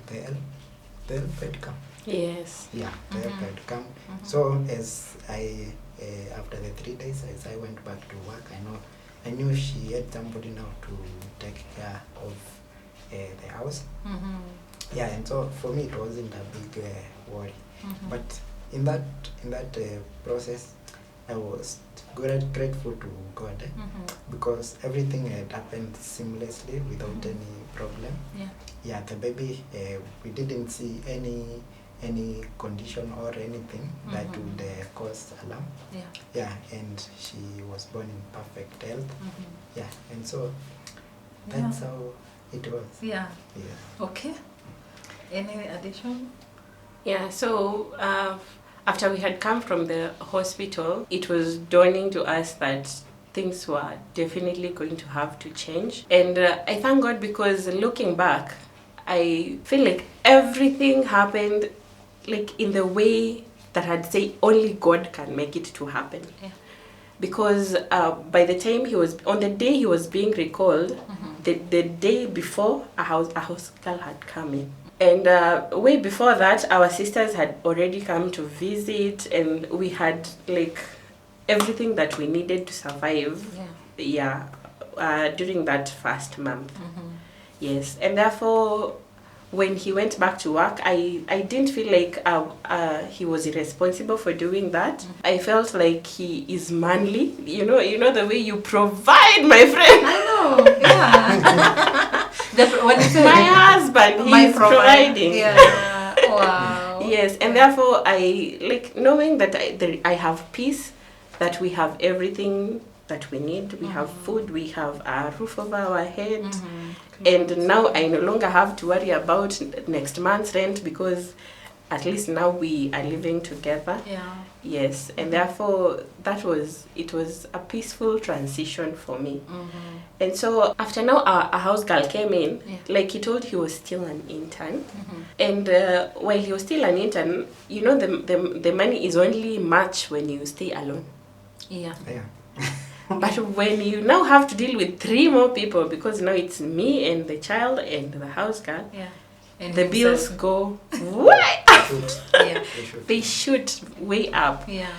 the help had come. Yes. Yeah, the help had come. So as I after the 3 days, as I went back to work, I knew she had somebody now to take care of the house. Yeah, and so for me it wasn't a big worry. But in that process, I was grateful to God because everything had happened seamlessly without any problem. Yeah. Yeah, the baby, we didn't see any condition or anything that would cause alarm. Yeah. Yeah, and she was born in perfect health. Yeah, and so that's how it was. Yeah. Yeah. Okay. Any addition? Yeah, so after we had come from the hospital, it was dawning to us that things were definitely going to have to change. And I thank God because looking back, I feel like everything happened like in the way that I'd say only God can make it to happen. Yeah. Because by the time on the day he was being recalled, the day before, a house girl had come in. And way before that, our sisters had already come to visit, and we had like everything that we needed to survive. Yeah. During that first month. Yes, and therefore, when he went back to work, I didn't feel like he was irresponsible for doing that. I felt like he is manly. You know the way you provide, my friend. I know. Yeah. When you say my husband, he's providing. Yeah. Wow. Yes, and therefore I like knowing that I have peace, that we have everything that we need. We have food, we have a roof over our head, and now I no longer have to worry about next month's rent because at least now we are living together. Yeah. Yes, and therefore it was a peaceful transition for me. And so after now a house girl came in, like he told, he was still an intern. And while he was still an intern, you know the money is only much when you stay alone. Yeah. But when you now have to deal with 3 more people, because now it's me and the child and the house girl, and the bills go way up. Yeah. They shoot way up. Yeah.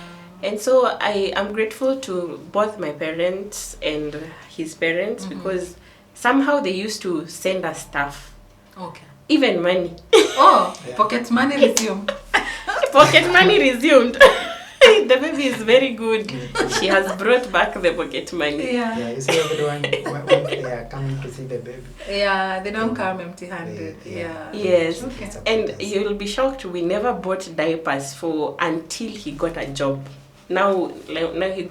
And so I am grateful to both my parents and his parents because somehow they used to send us stuff. Okay. Even money. Oh, pocket money resumed. Pocket money resumed. The baby is very good. She has brought back the pocket money. Yeah, you see everyone when they are coming to see the baby. Yeah, they don't come empty-handed. Yeah. Yes. Okay. And you'll be shocked, we never bought diapers until he got a job. Now he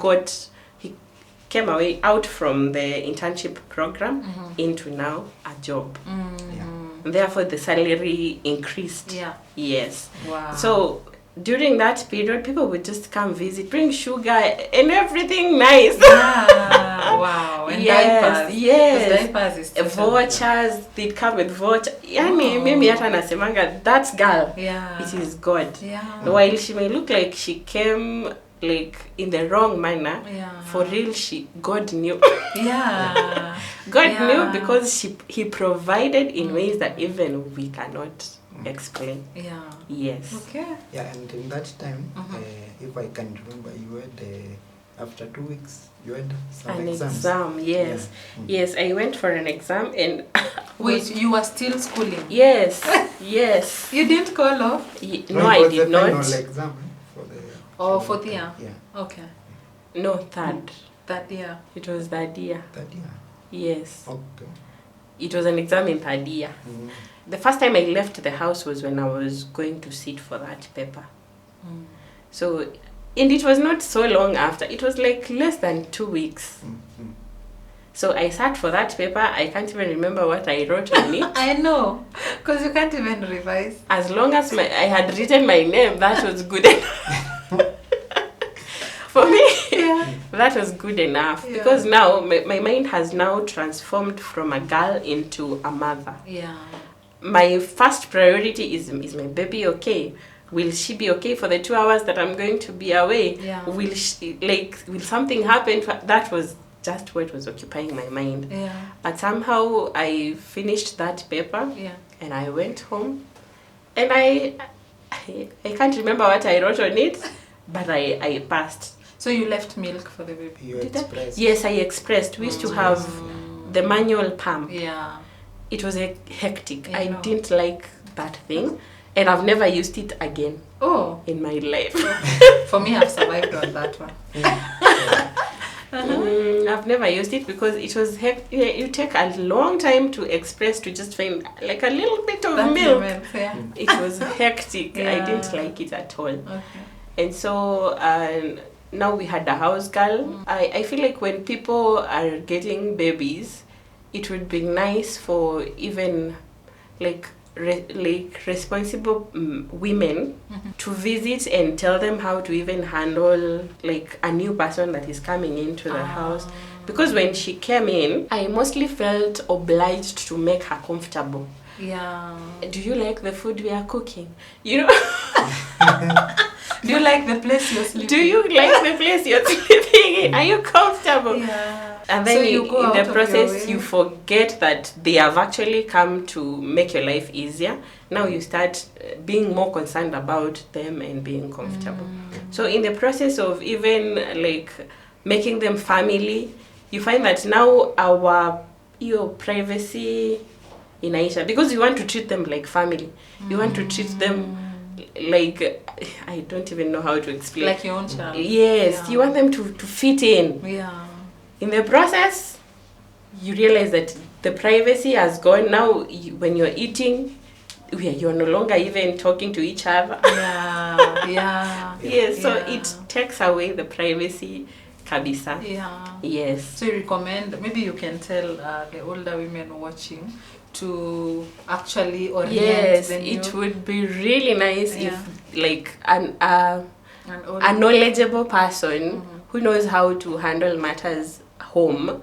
came away out from the internship program into now a job. Therefore the salary increased. Yeah. Yes. Wow. So during that period, people would just come visit, bring sugar and everything nice. Yeah. Wow. And diapers. Yes. Diapers is vouchers. They'd come with vouchers. Yani mimi hata nasemanga, that girl. Yeah. It is God. Yeah. While she may look like she came like in the wrong manner, for real, God knew. Yeah. God knew because he provided in ways that even we cannot explain. Yeah. Yes. Okay. Yeah, and in that time, if I can remember, you had after 2 weeks, you had some An exams. exam, yes. Yeah. Yes, I went for an exam and Wait, you were still schooling? yes, yes. You didn't call off? No, I it was did the not. final exam for the. Oh, for the year? Yeah. Okay. No, third. That year? It was third year. That year. Yes. Okay. It was an exam in third year. Mm. The first time I left the house was when I was going to sit for that paper. Mm. So, and it was not so long after. It was like less than 2 weeks. Mm. So I sat for that paper. I can't even remember what I wrote on it. I know, because you can't even revise. As long as I had written my name, that was good enough. For me, that was good enough. Yeah. Because now, my mind has now transformed from a girl into a mother. Yeah. My first priority is my baby okay? Will she be okay for the 2 hours that I'm going to be away? Yeah. Will something happen? That was just what was occupying my mind. Yeah. But somehow I finished that paper. Yeah. And I went home. And I can't remember what I wrote on it, but I passed. So you left milk for the baby? You Did I? expressed. Yes, I expressed. We used to have the manual pump. Yeah. It was hectic. I I know. didn't like that thing. And I've never used it again Oh, in my life. for me, I've survived on that one. I've never used it because it was you take a long time to express to just find like a little bit of That's milk. the milk, yeah. It was hectic. I Yeah. didn't like it at all. Okay. And so now we had a house girl. I feel like when people are getting babies, it would be nice for even like responsible women to visit and tell them how to even handle like a new person that is coming into the house. Because when she came in, I mostly felt obliged to make her comfortable. Yeah. Do you like the food we are cooking? You know. Do you like the place you're sleeping? Do you like the place you're sleeping in? Are you comfortable? Yeah. And then So you go in out the of your process, way. you forget that they have actually come to make your life easier. Now you start being more concerned about them and being comfortable. So in the process of even like making them family, you find that now your privacy inaisha because you want to treat them like family. You want to treat them like, I don't even know how to explain. Like your own child. Yes, Yeah. you want them to fit in. Yeah. In the process, you realize that the privacy has gone. Now, when you're eating, you're no longer even talking to each other. Yeah. Yeah. Yes, so Yeah. it takes away the privacy, kabisa. Yeah. Yes. So you recommend, maybe you can tell the older women watching to actually orient Yes, the new, it would be really nice Yeah. if like an a older, knowledgeable person who knows how to handle matters home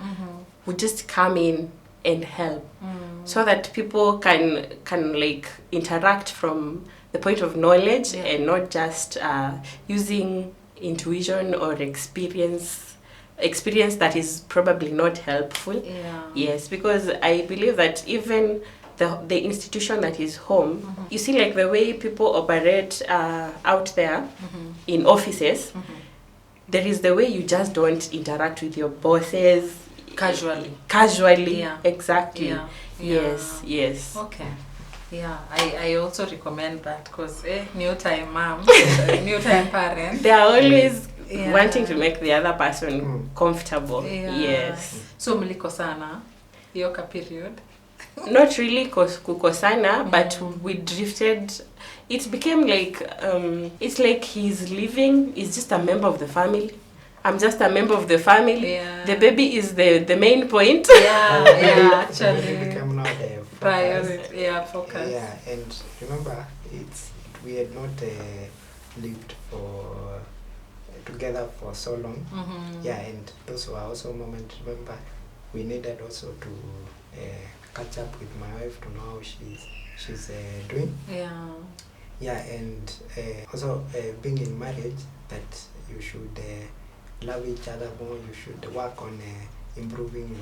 would just come in and help so that people can like interact from the point of knowledge and not just using intuition or experience that is probably not helpful. Yeah. Yes, because I believe that even the institution that is home, you see like the way people operate out there in offices, there is the way you just don't interact with your bosses casually. Yeah. Exactly. Yeah. Yes. Okay. Yeah, I also recommend that because new time mom, new time parent. They are always Yeah. wanting to make the other person comfortable. Yeah. Yes. So mlikosana hiyo ka period. Not really kukosana, but we drifted. It became like it's like he's leaving. He's just a member of the family. I'm just a member of the family. Yeah. The baby is the main point. Yeah, actually. It became now the Priority, focus. Yeah, and remember, we had not lived together for so long. Yeah, and those were also moments. Remember, we needed also to catch up with my wife to know how she's doing. Yeah. Yeah, and also being in marriage, that you should love each other more. You should work on improving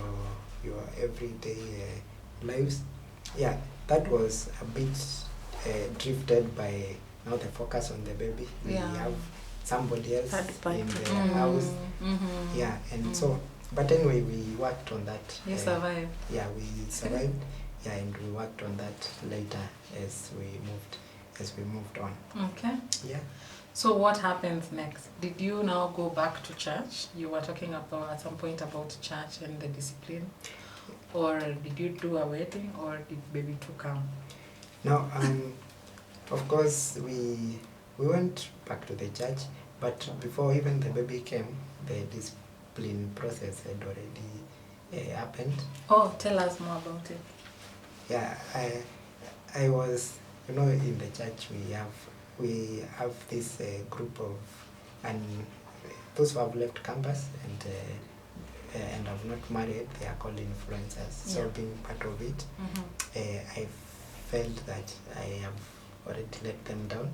your everyday lives. Yeah, that was a bit drifted by now the focus on the baby. We have somebody else in the house. Yeah, and so, but anyway, we worked on that. You survived. Yeah, we survived. Yeah, and we worked on that later as we moved on. Okay. Yeah. So what happens next? Did you now go back to church? You were talking about at some point about church and the discipline. Or did you do a wedding, or did baby two come? No, of course we went back to the church, but before even the baby came, the discipline process had already happened. Oh, tell us more about it. Yeah, I was, in the church we have this group of, and those who have left campus and have not married, they are called influencers. So being part of it, I felt that I have already let them down.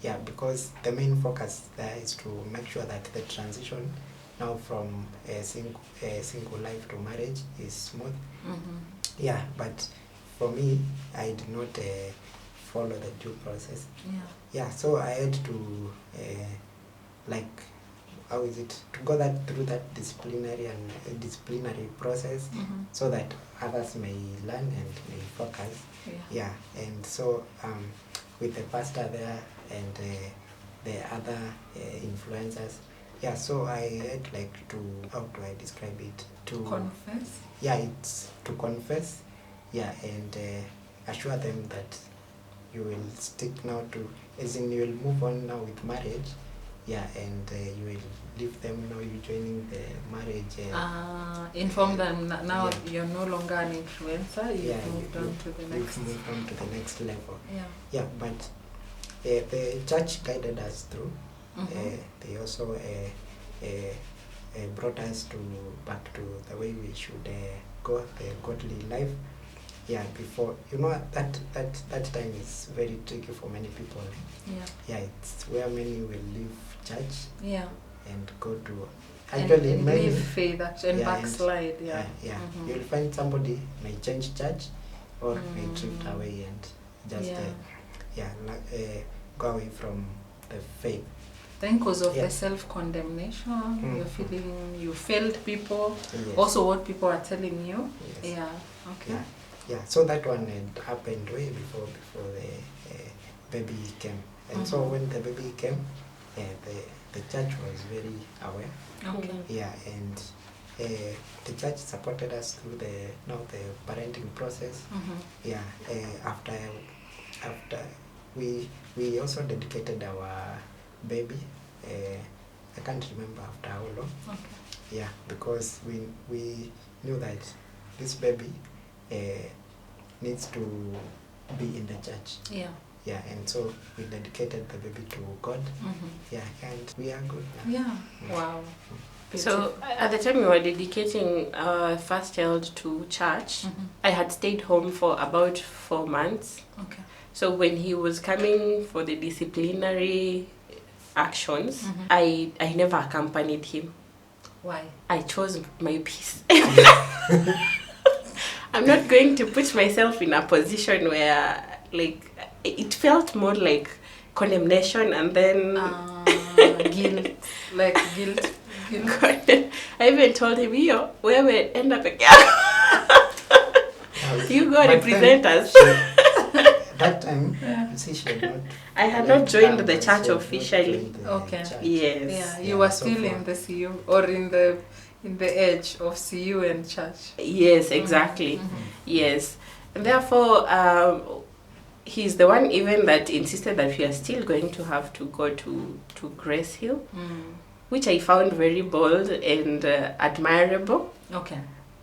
Yeah, because the main focus there is to make sure that the transition now from a single life to marriage is smooth. Yeah, but for me, I did not follow the due process. Yeah, so I had to to go through that disciplinary process, so that others may learn and may focus. Yeah, and so with the pastor there and the other influencers. Yeah, so I had how do I describe it? To confess? Yeah, it's to confess. Yeah, and assure them that you will stick now to, as in you will move on now with marriage. Yeah, and you will leave them now, you joining the marriage. Inform them that now you're no longer an influencer, you've moved on to the next. You've moved on to the next level. Yeah, but the church guided us through. They also brought us back to the way we should go the godly life. Yeah, before that time is very tricky for many people. Yeah, it's where many will leave church. And go to actually and many leave faith and backslide. You'll find somebody may change church or may drift away and just go away from the faith. Then because of the self-condemnation, you're feeling you failed people, also what people are telling you. So that one had happened way before the baby came. And so when the baby came, the church was very aware. Yeah, and the church supported us through the parenting process. Yeah, after we also dedicated our baby. I can't remember after how long. Yeah, because we knew that this baby needs to be in the church. Yeah, and so we dedicated the baby to God. Yeah, and we are good now. Wow. So at the time we were dedicating our first child to church, I had stayed home for about 4 months. So when he was coming for the disciplinary actions, I never accompanied him. Why? I chose my peace. I'm not going to put myself in a position where it felt more like condemnation and then guilt. I even told him, where we end up again. You go represent us. That time, I had not joined the church officially. Yes. You were still in the CU or in the edge of CU and church. Yes, exactly. Yes, and therefore he's the one even that insisted that we are still going to have to go to Grace Hill, which I found very bold and admirable.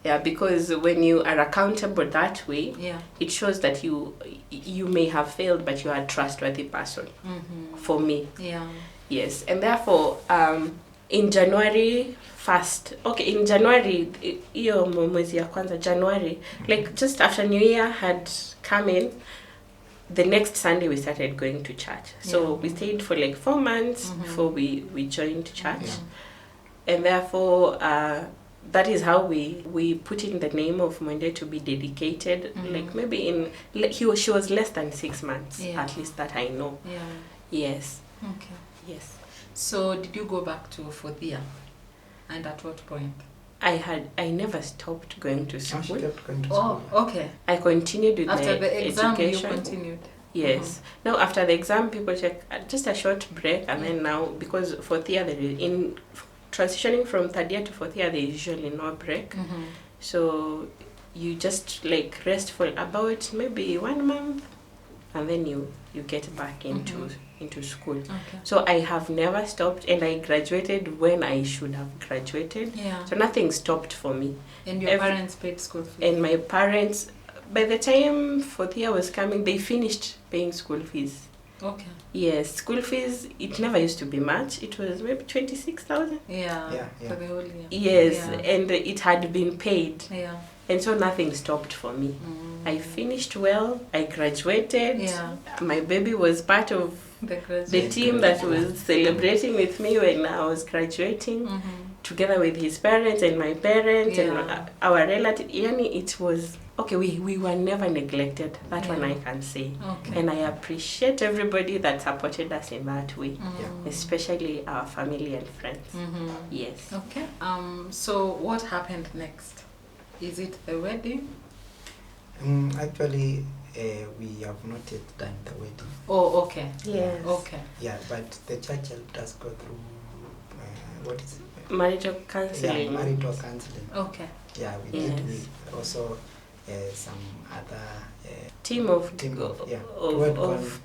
Yeah, because when you are accountable that way, it shows that you may have failed, but you are a trustworthy person. For me. Yes, and therefore in January 1st, in January, January, just after New Year had come in, the next Sunday we started going to church. So we stayed for 4 months before we joined church. And therefore that is how we put in the name of Monday to be dedicated. Like maybe she was less than 6 months, at least that I know. Yeah. Yes. Okay. Yes. So did you go back to 4th year? And at what point? I never stopped going to school. She kept going to Oh, school. okay. I continued with After my the exam, education. you continued. Yes. Now after the exam, people check just a short break, and then now because 4th year in transitioning from 3rd year to 4th year, there is usually no break. So you just like rest for about maybe 1 month, and then you get back into school. Okay. So I have never stopped, and I graduated when I should have graduated. Yeah. So nothing stopped for me. And your parents paid school fees? And my parents, by the time 4th year was coming, they finished paying school fees. Okay. Yes, school fees, it never used to be much. It was maybe 26,000. Yeah. For the whole year. Yes, Yeah. and it had been paid. Yeah. And so nothing stopped for me. I finished well, I graduated. Yeah. My baby was part of the team that was celebrating with me when I was graduating, together with his parents and my parents and our relatives. It was okay. We were never neglected. That one I can say. Okay. And I appreciate everybody that supported us in that way, especially our family and friends. Yes. Okay. So what happened next? Is it the wedding? Actually, we have not yet done the wedding. Oh, okay. Yes. Okay. Yeah, but the church helped us go through, what is it? Marital counseling. Yeah, marital counseling. Okay. Yeah, we did with also some other team of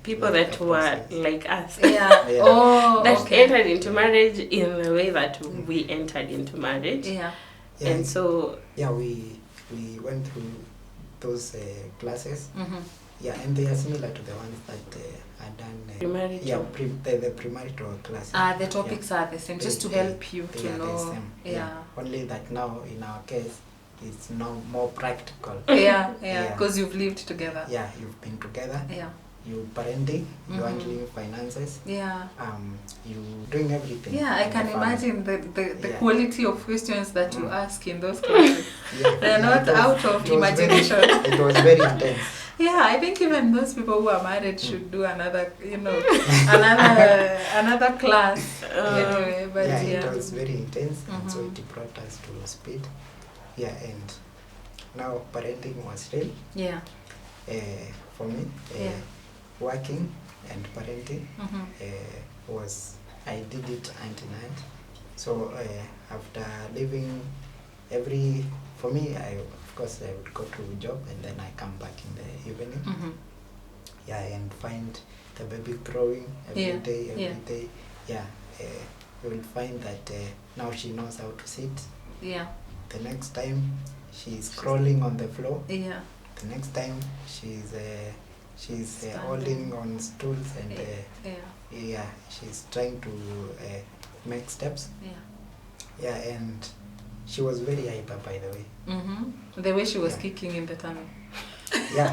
people that were like us. Yeah. Oh, that okay. entered into marriage in the way that we entered into marriage. Yeah. And so we went through those classes. Yeah, and they are similar to the ones that are done. Premarital. Yeah, the premarital classes. The topics are the same, just to help you to know. The same. Yeah. Only that now in our case, it's now more practical. Yeah, because you've lived together. Yeah, you've been together. Yeah. You parenting, you handling finances. Yeah. You doing everything. Yeah, I can imagine the quality of questions that you ask in those classes. They're not out of imagination. It was very intense. Yeah, I think even those people who are married should do another, another class. Anyway, but it was very intense, and so it brought us to speed. Yeah, and now parenting was real. Yeah. For me, working and parenting was, I did it hand in hand. So after leaving for me, of course I would go to a job and then I come back in the evening. Yeah, and find the baby growing every day. Yeah, you will find that now she knows how to sit. Yeah. The next time she's crawling on the floor. Yeah. The next time she's holding on stools and she's trying to make steps. Yeah, and she was very hyper, by the way. The way she was kicking in the tummy. Yeah,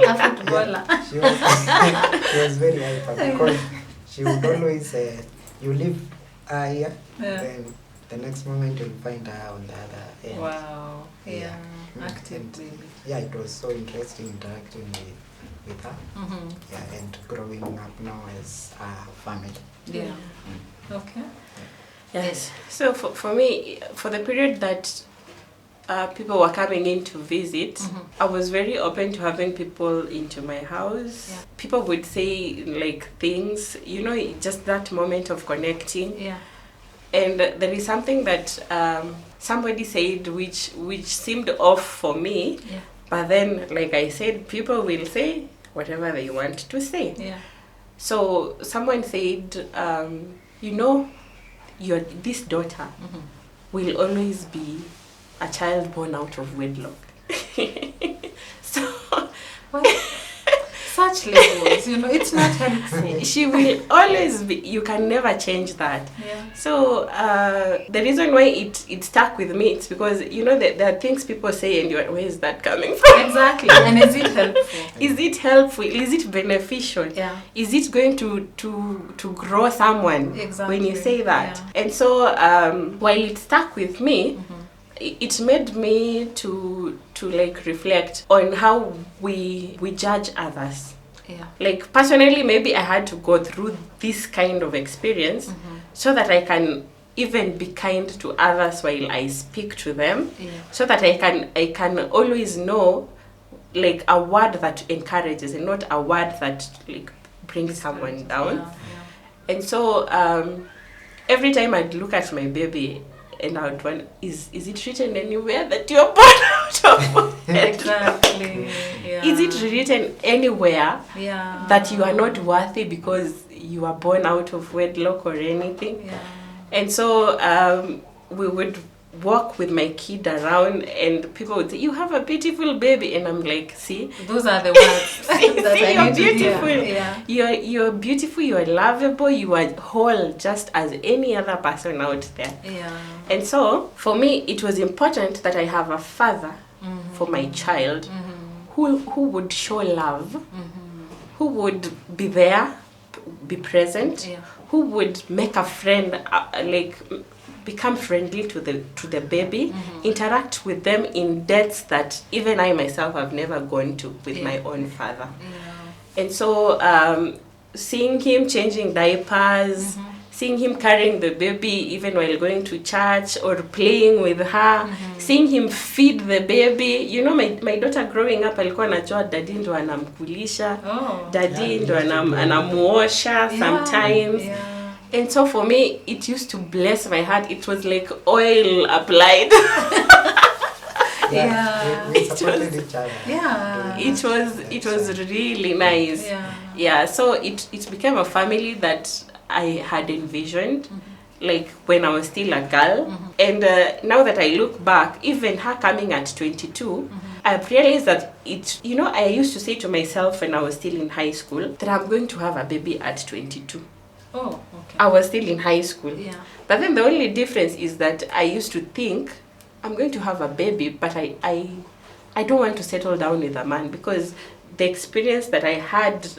she was very hyper because she would always you leave her here, then the next moment you'll find her on the other end. Wow. Yeah. Active baby. Yeah, it was so interesting interacting with her. Yeah, and growing up now as a family. Yeah. Okay. Yes. So for me, for the period that people were coming in to visit, I was very open to having people into my house. Yeah. People would say like things, just that moment of connecting. Yeah. And there is something that somebody said which seemed off for me. Yeah. But then, like I said, people will say whatever they want to say. Yeah. So someone said, this daughter will always be a child born out of wedlock. So such labels, it's not helpful. She will always be, you can never change that. Yeah. So the reason why it stuck with me, it's because there are things people say and you're like, where is that coming from? Exactly. And is it helpful? Is it helpful? Is it beneficial? Yeah. Is it going to grow someone? Exactly. When you say that? Yeah. And so while it stuck with me, it made me to like reflect on how we judge others. Yeah. Like personally, maybe I had to go through this kind of experience so that I can even be kind to others while I speak to them. Yeah. So that I can always know like a word that encourages and not a word that like brings someone down. Yeah. And so every time I'd look at my baby and I would wonder, is it written anywhere that you're born out of wedlock? Exactly. Yeah. Is it written anywhere Yeah. that you are not worthy because you are born out of wedlock or anything? Yeah. And so we would walk with my kid around and people would say, you have a beautiful baby, and I'm like, see, Those are the words that see, I you're need to hear. beautiful. Yeah. You're beautiful, you're lovable, you are whole just as any other person out there. Yeah. And so for me it was important that I have a father for my child who would show love, who would be there, be present, Yeah. who would make a friend, like become friendly to the baby, interact with them in depths that even I myself have never gone to with my own father. Yeah. And so seeing him changing diapers, seeing him carrying the baby even while going to church or playing with her, seeing him feed the baby. You know, my daughter growing up alikuwa anajua daddy ndo anamkulisha, daddy ndo anamuosha sometimes. Yeah. And so for me, it used to bless my heart. It was like oil applied. Yeah. We supported each other. Yeah. It was really nice. Yeah. Yeah, so it became a family that I had envisioned, like when I was still a girl. And now that I look back, even her coming at 22, I've realized that I used to say to myself when I was still in high school that I'm going to have a baby at 22. Oh, okay. I was still in high school. Yeah. But then the only difference is that I used to think I'm going to have a baby, but I don't want to settle down with a man, because the experience that I had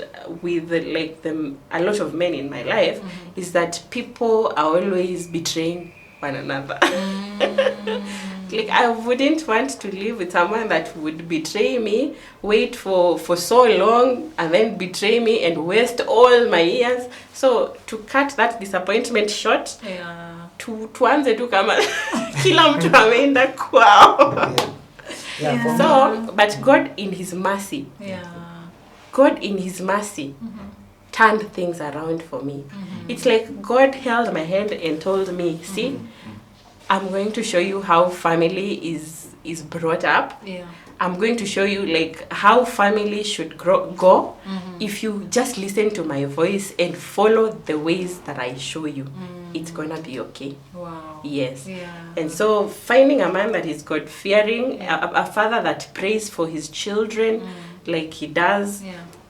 with a lot of men in my life is that people are always betraying one another. Like I wouldn't want to live with someone that would betray me, wait for so long, and then betray me and waste all my years. So to cut that disappointment short, Yeah. tuanze tu kama kila mtu ameenda kwao. Yeah, for me, So, but God in his mercy, turned things around for me. It's like God held my hand and told me, see, I'm going to show you how family is brought up. Yeah. I'm going to show you like how family should go if you just listen to my voice and follow the ways that I show you. It's gonna be okay. Wow. Yes. Yeah. And so finding a man that is God-fearing, a father that prays for his children like he does,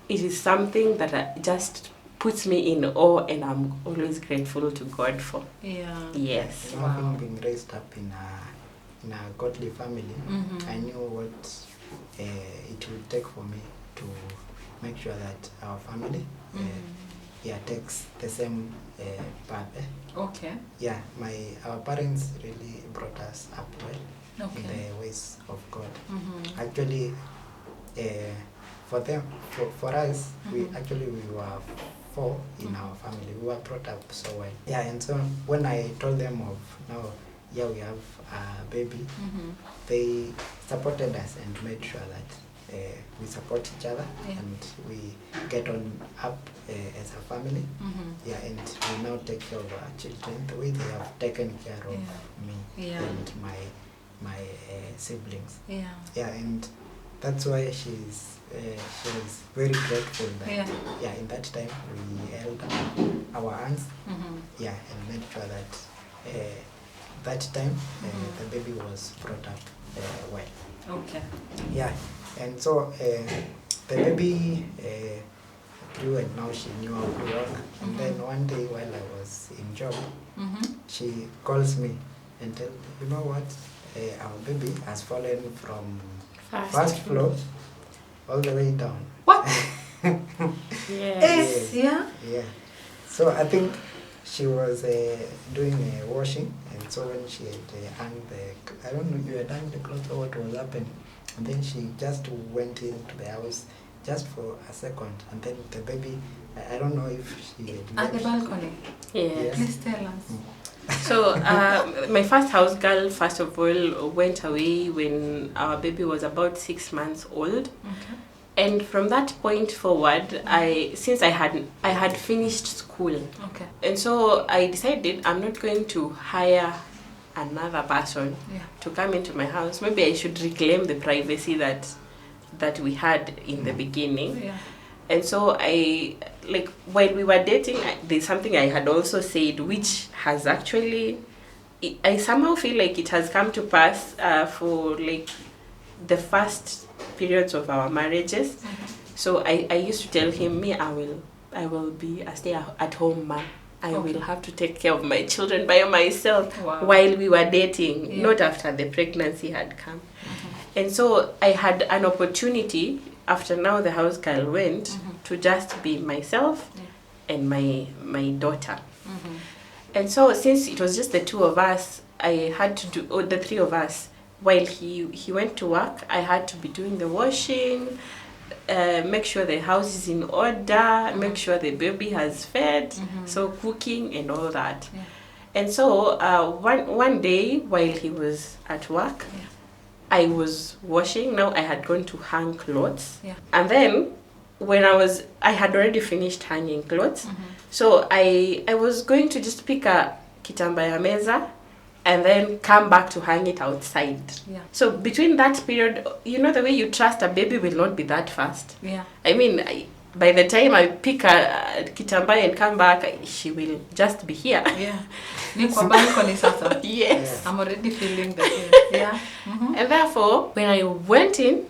it is something that just puts me in awe, and I'm always grateful to God for. Yeah. Yes. you know, having been raised up in a godly family, I knew what it would take for me to make sure that our family takes the same path. Okay. Yeah, our parents really brought us up well in Okay. the ways of God. Actually, for us, we were 4 in our family. We were brought up so well. Yeah, and so when I told them of now, we have a baby, they supported us and made sure that we support each other and we get on up as a family. Yeah, and we now take care of our children the way they have taken care of me and my siblings. Yeah. Yeah, and that's why she was very grateful that in that time we held our hands and made sure that that time the baby was brought up well. Okay. Yeah, and so the baby grew, and now she knew how to walk. And then one day while I was in job, she calls me and tells me, you know what, our baby has fallen from first floor all the way down. What? Yes. Yeah. Yeah. So I think she was doing washing, and so when she had hung I don't know, you were tying the clothes or what was happening. And then she just went into the house just for a second. And then the baby, I don't know if she had At the left. balcony? Yes. Please tell us. So my first house girl, first of all, went away when our baby was about 6 months old. Okay. And from that point forward, since I had finished school, Okay. and so I decided I'm not going to hire another person to come into my house. Maybe I should reclaim the privacy that we had in the beginning. Yeah. And so while we were dating, there's something I had also said, which has actually, I somehow feel like it has come to pass for like the first periods of our marriages. Mm-hmm. So I used to tell him, me, I will be a stay-at-home mom. I will have to take care of my children by myself while we were dating, not after the pregnancy had come. Mm-hmm. And so I had an opportunity, after now the house girl went, to just be myself and my daughter. Mm-hmm. And so since it was just the two of us, I had to do, or the three of us, while he went to work, I had to be doing the washing, make sure the house is in order, make sure the baby has fed, so cooking and all that. Yeah. And so one day while he was at work, I was washing. Now I had gone to hang clothes. Yeah. And then when I had already finished hanging clothes. So I was going to just pick a kitamba ya meza and then come back to hang it outside. Yeah. So between that period, you know, the way you trust a baby will not be that fast. Yeah. I mean, by the time I pick a kitamba and come back, she will just be here. Yeah. Yes. I'm already feeling the fear. Yeah. Mm-hmm. And therefore, when I went in,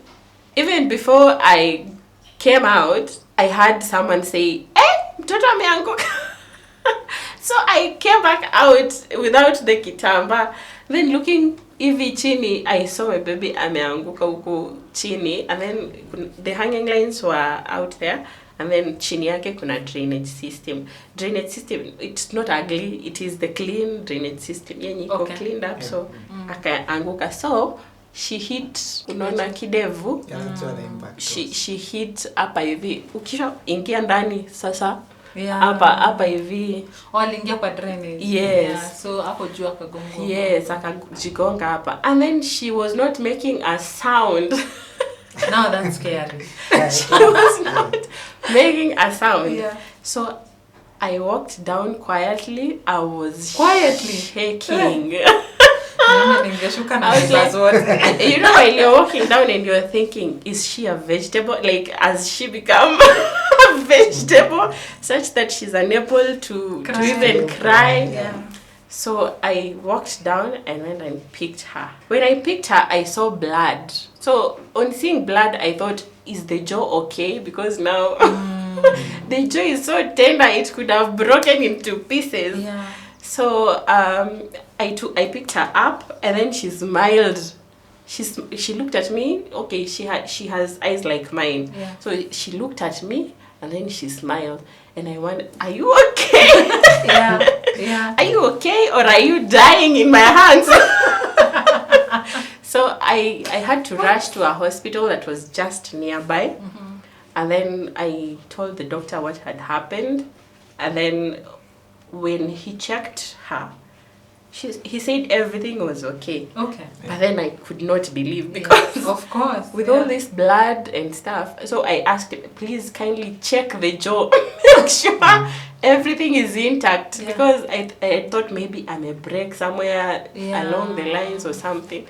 even before I came out, I had someone say, mtoto ameanguka. So I came back out without the kitamba. Then looking hivi chini, I saw my baby ameanguka huko chini. And then the hanging lines were out there. And then chini yake kuna drainage system. Drainage system, it's not ugly. It is the clean drainage system. Yenye iko cleaned up. So akaanguka. So she hit, unaona kidevu. Yeah, that's what the impact was. She hit hapa hivi. Ukisha ingia ndani sasa. Hapa hivi. Aliingia kwa drainage. Yes. Yeah, so hapo juu akagonga. Yes, akajigonga hapa. And then she was not making a sound. Now that's scary. She was not making a sound. Yeah. So I walked down quietly. I was shaking. I was like, you know, while you're walking down and you're thinking, is she a vegetable? Like, has she become a vegetable such that she's unable to even cry? Yeah. So I walked down and went and picked her. When I picked her, I saw blood. So on seeing blood, I thought, is the jaw okay? Because now the jaw is so tender, it could have broken into pieces. Yeah. So I picked her up and then she smiled. She looked at me. Okay, she has eyes like mine. Yeah. So she looked at me and then she smiled. And I wondered, are you okay? Yeah. Are you okay or are you dying in my hands? So I had to rush to a hospital that was just nearby. And then I told the doctor what had happened. And then when he checked her, he said everything was okay. Okay. But then I could not believe because of course with all this blood and stuff. So I asked him, please kindly check the jaw, make sure everything is intact because I thought maybe I may break somewhere along the lines or something.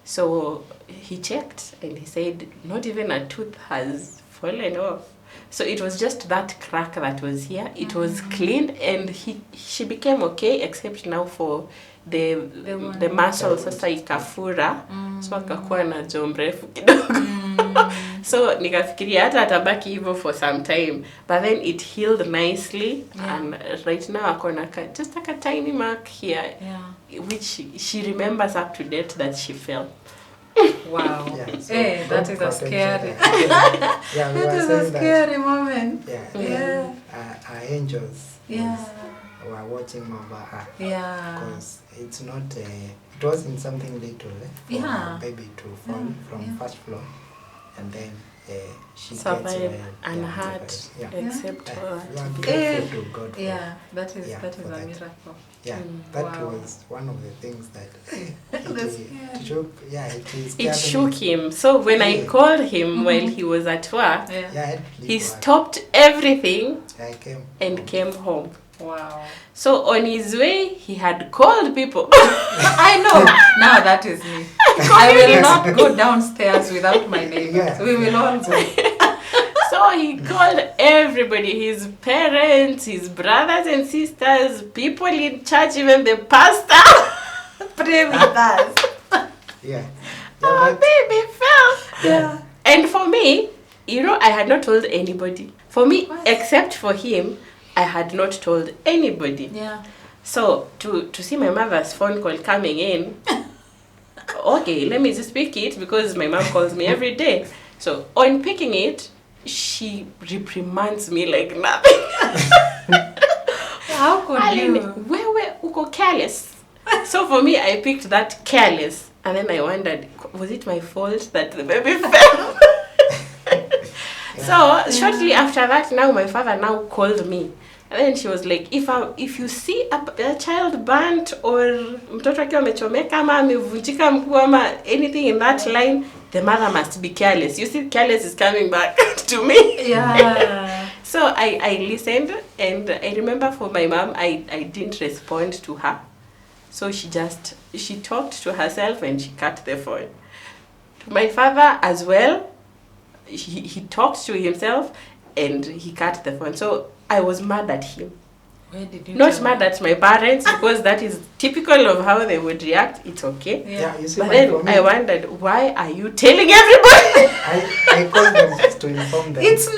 So he checked and he said not even a tooth has fallen off. So it was just that crack that was here. It was cleaned and she became okay except now for the muscle sasa ikafura. So akakuwa na jaw mrefu kidogo. So nikafikiria hata atabaki hivyo for some time. But then it healed nicely and right now akona just like a tiny mark here. Which she remembers up to date that she fell. Wow. Yeah, so that is a scary. That is a scary moment. Our angels were watching over her. Yeah. Because it's not it wasn't something little, for Yeah. a baby to fall from first floor, and then she Survive gets well, unhurt, yeah. except We for are to be. grateful to God for, That is Yeah, that for is a that. miracle. yeah, that Wow. was one of the things that That's it shook, it It scared shook me. him. So when I Yeah. called him while he was at work, Yeah. Yeah, I had to he leave work. stopped everything I came and home. came home. Wow. So on his way, he had called people. I know. Now that is me. I will not go downstairs without my neighbors. Yeah. We will all go. So he called everybody, his parents, his brothers and sisters, people in church, even the pastor. Pray with us. Yeah. Our but- baby fell. Yeah. And for me, I had not told anybody. For me, What? except for him, I had not told anybody. Yeah. So to see my mother's phone call coming in, okay, let me just pick it because my mom calls me every day. So on picking it, she reprimands me like nothing. How could Aline, you? where uko careless? So for me, I picked that careless, and then I wondered, was it my fault that the baby fell? So shortly after that, now my father now called me. And then she was like, if you see a child burnt or mtoto akiwa amechomeka ama amevunjika mguu ama anything in that line, the mother must be careless. You see, careless is coming back to me. Yeah. So I listened, and I remember for my mom, I didn't respond to her. So she talked to herself and she cut the phone. To my father as well, he talked to himself and he cut the phone. So I was mad at him. Where did you? Not tell mad her? at my parents because that is typical of how they would react. It's okay. Yeah. You see, But for then me, I wondered, why are you telling everybody? I called them just to inform them. It's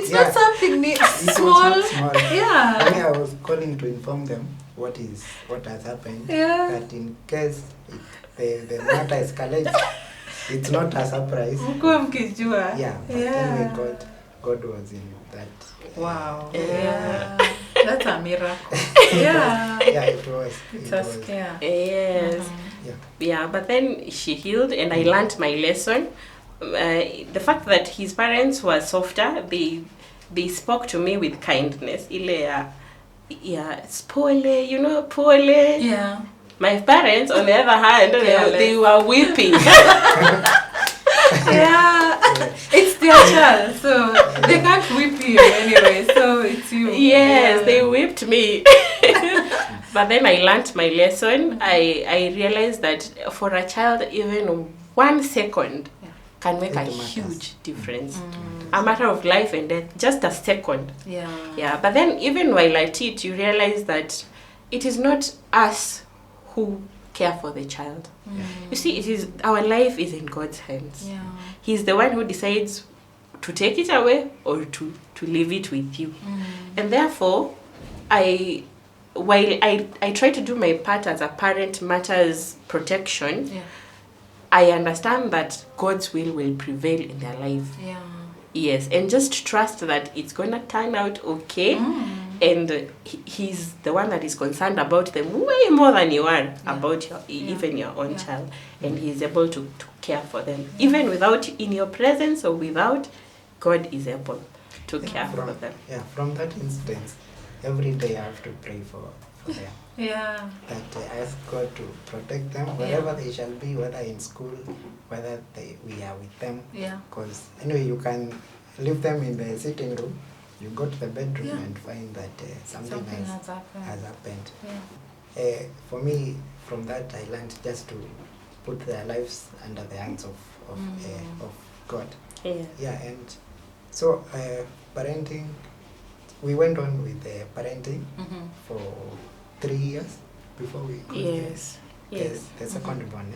Yeah. not something It was small. not small. Yeah. For me, I was calling to inform them what has happened. Yeah. That in case the matter escalates, it's not a surprise. Mkuwa mkijua. Yeah, but anyway, God was in that. Wow. Yeah. That's a miracle. Yeah. Yeah, it was. It's it a was. scare. Yes. Yeah. Yeah, but then she healed and I learned my lesson. The fact that his parents were softer, they spoke to me with kindness. Ile pole, pole. Yeah. My parents, on the other hand, they were weeping. Yeah. It's their child, so they can't whip you anyway, so it's you. Yes, Yeah. they whipped me. But then I learned my lesson. I realized that for a child, even 1 second can make It a matters. huge difference. A matter of life and death, just a second. Yeah. Yeah, but then even while I teach, you realize that it is not us who care for the child. You see, it is our life is in God's hands. Yeah. He's the one who decides to take it away or to leave it with you. And therefore, while I try to do my part as a parent matters protection, Yeah. I understand that God's will prevail in their life. Yeah. Yes, and just trust that it's gonna turn out okay. And he's the one that is concerned about them way more than you are about even your own child. And he's able to care for them. Even without in your presence or without, God is able to care for them. Yeah, from that instance, every day I have to pray for them. Yeah. That I ask God to protect them wherever they shall be, whether in school, whether we are with them. Yeah. Because anyway, you can leave them in the sitting room, you go to the bedroom and find that something has happened. Yeah. For me, from that I learned just to put their lives under the hands of God. Yeah. Yeah, and so parenting, we went on with parenting for 3 years before we could Yes. the second born.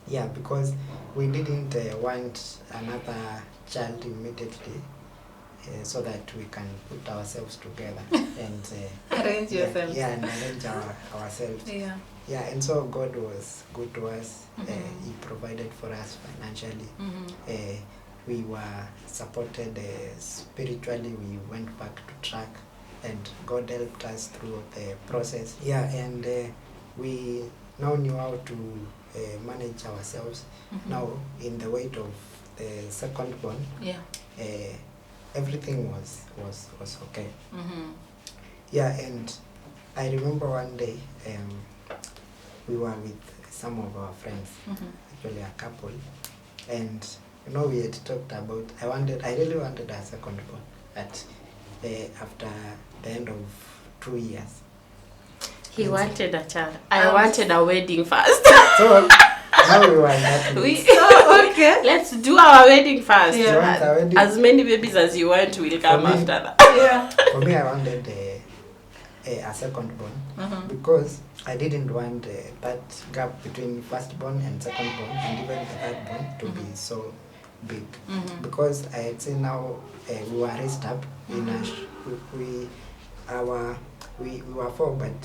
Yeah, because we didn't want another child immediately, so that we can put ourselves together and Arrange yourselves. Yeah, and arrange ourselves. Yeah. Yeah, and so God was good to us. He provided for us financially. We were supported spiritually. We went back to track, and God helped us through the process. Yeah, and we now knew how to manage ourselves. Now, in the weight of the second born, everything was okay. Yeah, and I remember one day we were with some of our friends, actually a couple, and we had talked about, I really wanted a second born after the end of 2 years. He wanted a child. I wanted a wedding first. So now we were in that mix. Okay. Let's do our wedding first. You want a wedding? As many babies as you want will come me, after that. Yeah. For me, I wanted a second born because I didn't want that gap between first born and second born, and even the third born to be so big. Because I had seen now we were raised up in we were four, but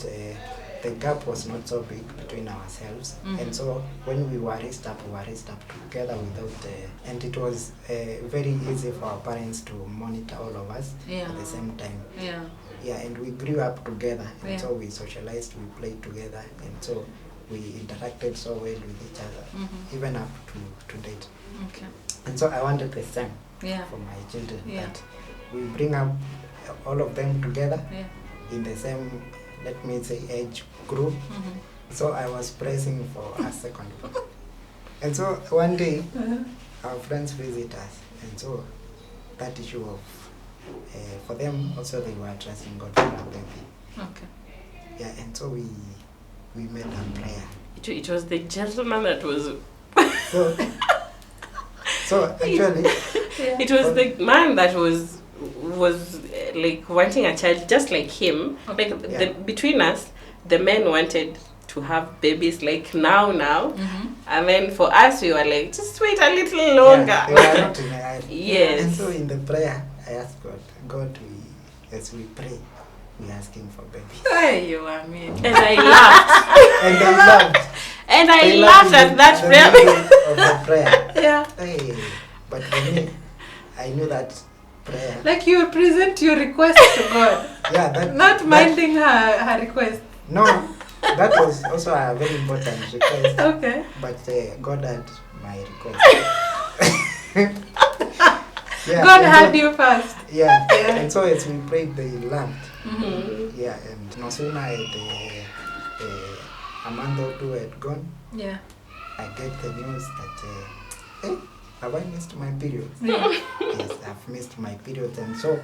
the gap was not so big between ourselves, and so when we were raised up together without and it was very easy for our parents to monitor all of us at the same time. And we grew up together, and so we socialized, we played together, and so we interacted so well with each other, even up to date. And so I wanted the same for my children, that we bring up all of them together in the same, let me say, age group. So I was pressing for a second one. And so one day, our friends visit us, and so that issue of, for them also, they were trusting God for a baby. Yeah, and so we made a prayer. It was the gentleman that was... So actually... It was the man that was like wanting a child just like him. Like between us, the men wanted to have babies like now, and then for us we were like, just wait a little longer. They were not in a hurry. Yes. And so in the prayer, I asked God, as we pray, we ask Him for babies. Hey, you are mean. And I laughed. And they laughed. And I laughed at that prayer. Of the prayer. Yeah. Hey, but for me, I knew that prayer. Like you present your request to God. Yeah, not minding her request. No, that was also a very important request. Okay. But God had my request. God had you first. Yeah. And so as we prayed, they laughed. Yeah, and no sooner a month or two had gone, I get the news that, hey, have I missed my period? Yes, I've missed my period. And so,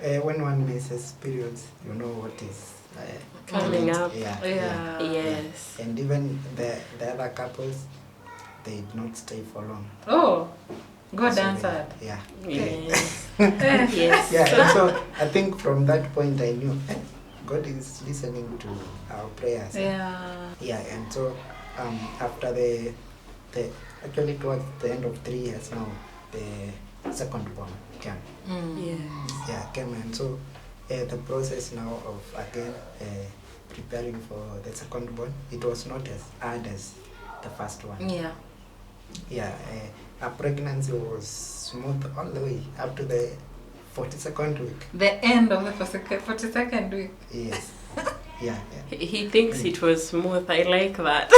when one misses periods, you know what is coming up. Yes. And even the other couples, they did not stay for long. Oh, God answered. Yes. Yes. Yeah, and so I think from that point I knew God is listening to our prayers. Yeah, and so after the actually towards the end of 3 years now, the second born came. Came, and so the process now of again preparing for the second born, it was not as hard as the first one. Our pregnancy was smooth all the way up to the 42nd week. The end of the 42nd week. Yes. He thinks it was smooth. I like that.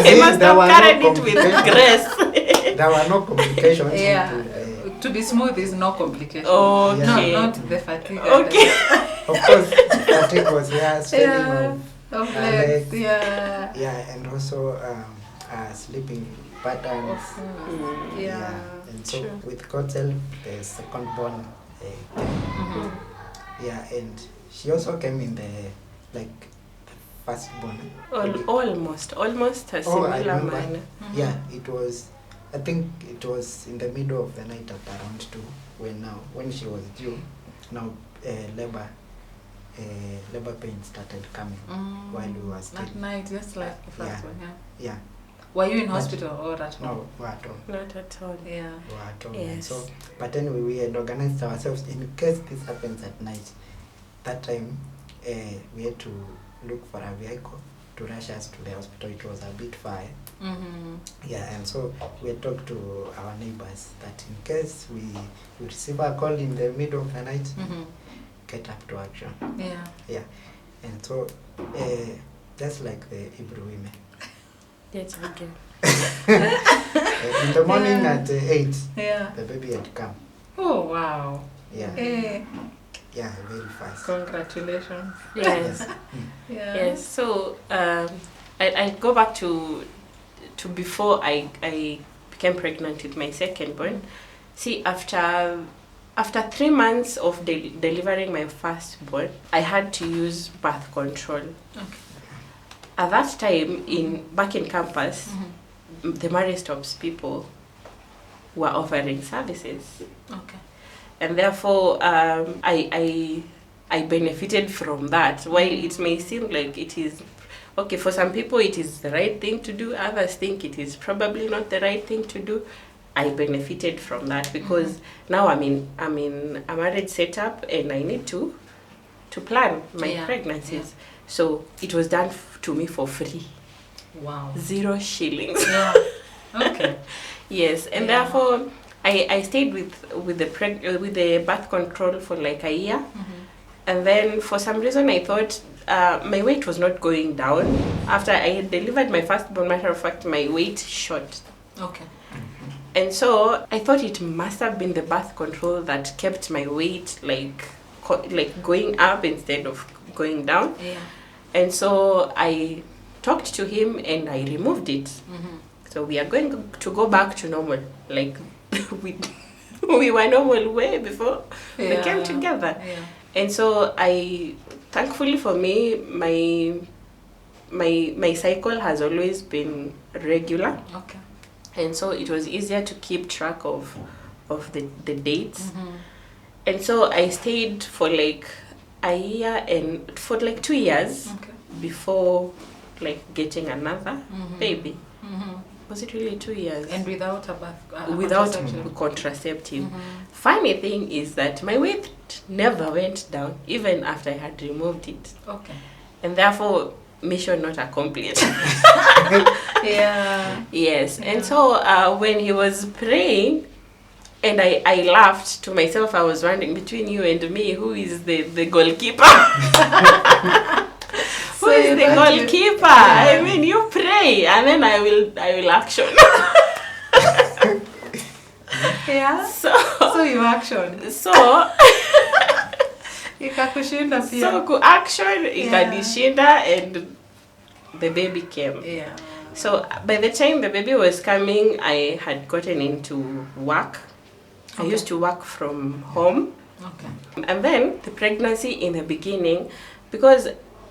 He must have carried it with grace. There were no complications. To be smooth is no complication. Okay. No, not the fatigue. Okay. Of course, fatigue was swelling of legs. And also sleeping patterns. And so with God's help, the second born came. And she also came in the first born. Almost a similar manner. It was. I think it was in the middle of the night at around 2 when she was due. Now labor pain started coming while we were still. At night, just like the first one. Were you in hospital or at home? No, we were at home. Not at all. We were at home. Yes. So, but anyway, we had organized ourselves in case this happens at night. That time, we had to look for a vehicle to rush us to the hospital. It was a bit far. And so we had talked to our neighbors that in case we receive a call in the middle of the night, get up to action. And so, just like the Hebrew women. Yes, okay. In the morning at 8, Yeah. the baby had come. Oh, wow. Yeah. Yeah, very fast. Congratulations. Yes. Yeah. Yes. So I go back to before I became pregnant with my second born. See, after 3 months of delivering my firstborn, I had to use birth control. Okay. At that time, back in campus, the househelps people were offering services. Okay. And therefore, I benefited from that. While it may seem like it is okay for some people, it is the right thing to do. Others think it is probably not the right thing to do. I benefited from that because now I'm in a marriage setup and I need to plan my pregnancies. So it was done to me for free. Wow. 0 shillings. Yeah. Okay. Yes, and therefore I stayed with the birth control for like a year, and then for some reason I thought my weight was not going down. After I had delivered my firstborn, matter of fact, my weight shot. Okay. And so I thought it must have been the birth control that kept my weight like going up instead of going down. Yeah. And so I talked to him and I removed it. So we are going to go back to normal, like we were normal way before we came together. Yeah. And so thankfully for me, my cycle has always been regular. Okay. And so it was easier to keep track of the dates. And so I stayed for like a year and for like 2 years before like getting another baby. Was it really 2 years? And without without contraception? contraceptive. Funny thing is that my weight never went down even after I had removed it. Okay. And therefore, mission not accomplished. Yeah. Yes. And so when he was praying, and I laughed to myself, I was wondering between you and me, who is the goalkeeper? Who is the goalkeeper? I mean, you pray and then I will action. Yeah. So you action. So Ikakushinda pia. so ku action ikanishinda and the baby came. Yeah. So by the time the baby was coming, I had gotten into work. I used to work from home. Okay. And then the pregnancy in the beginning, because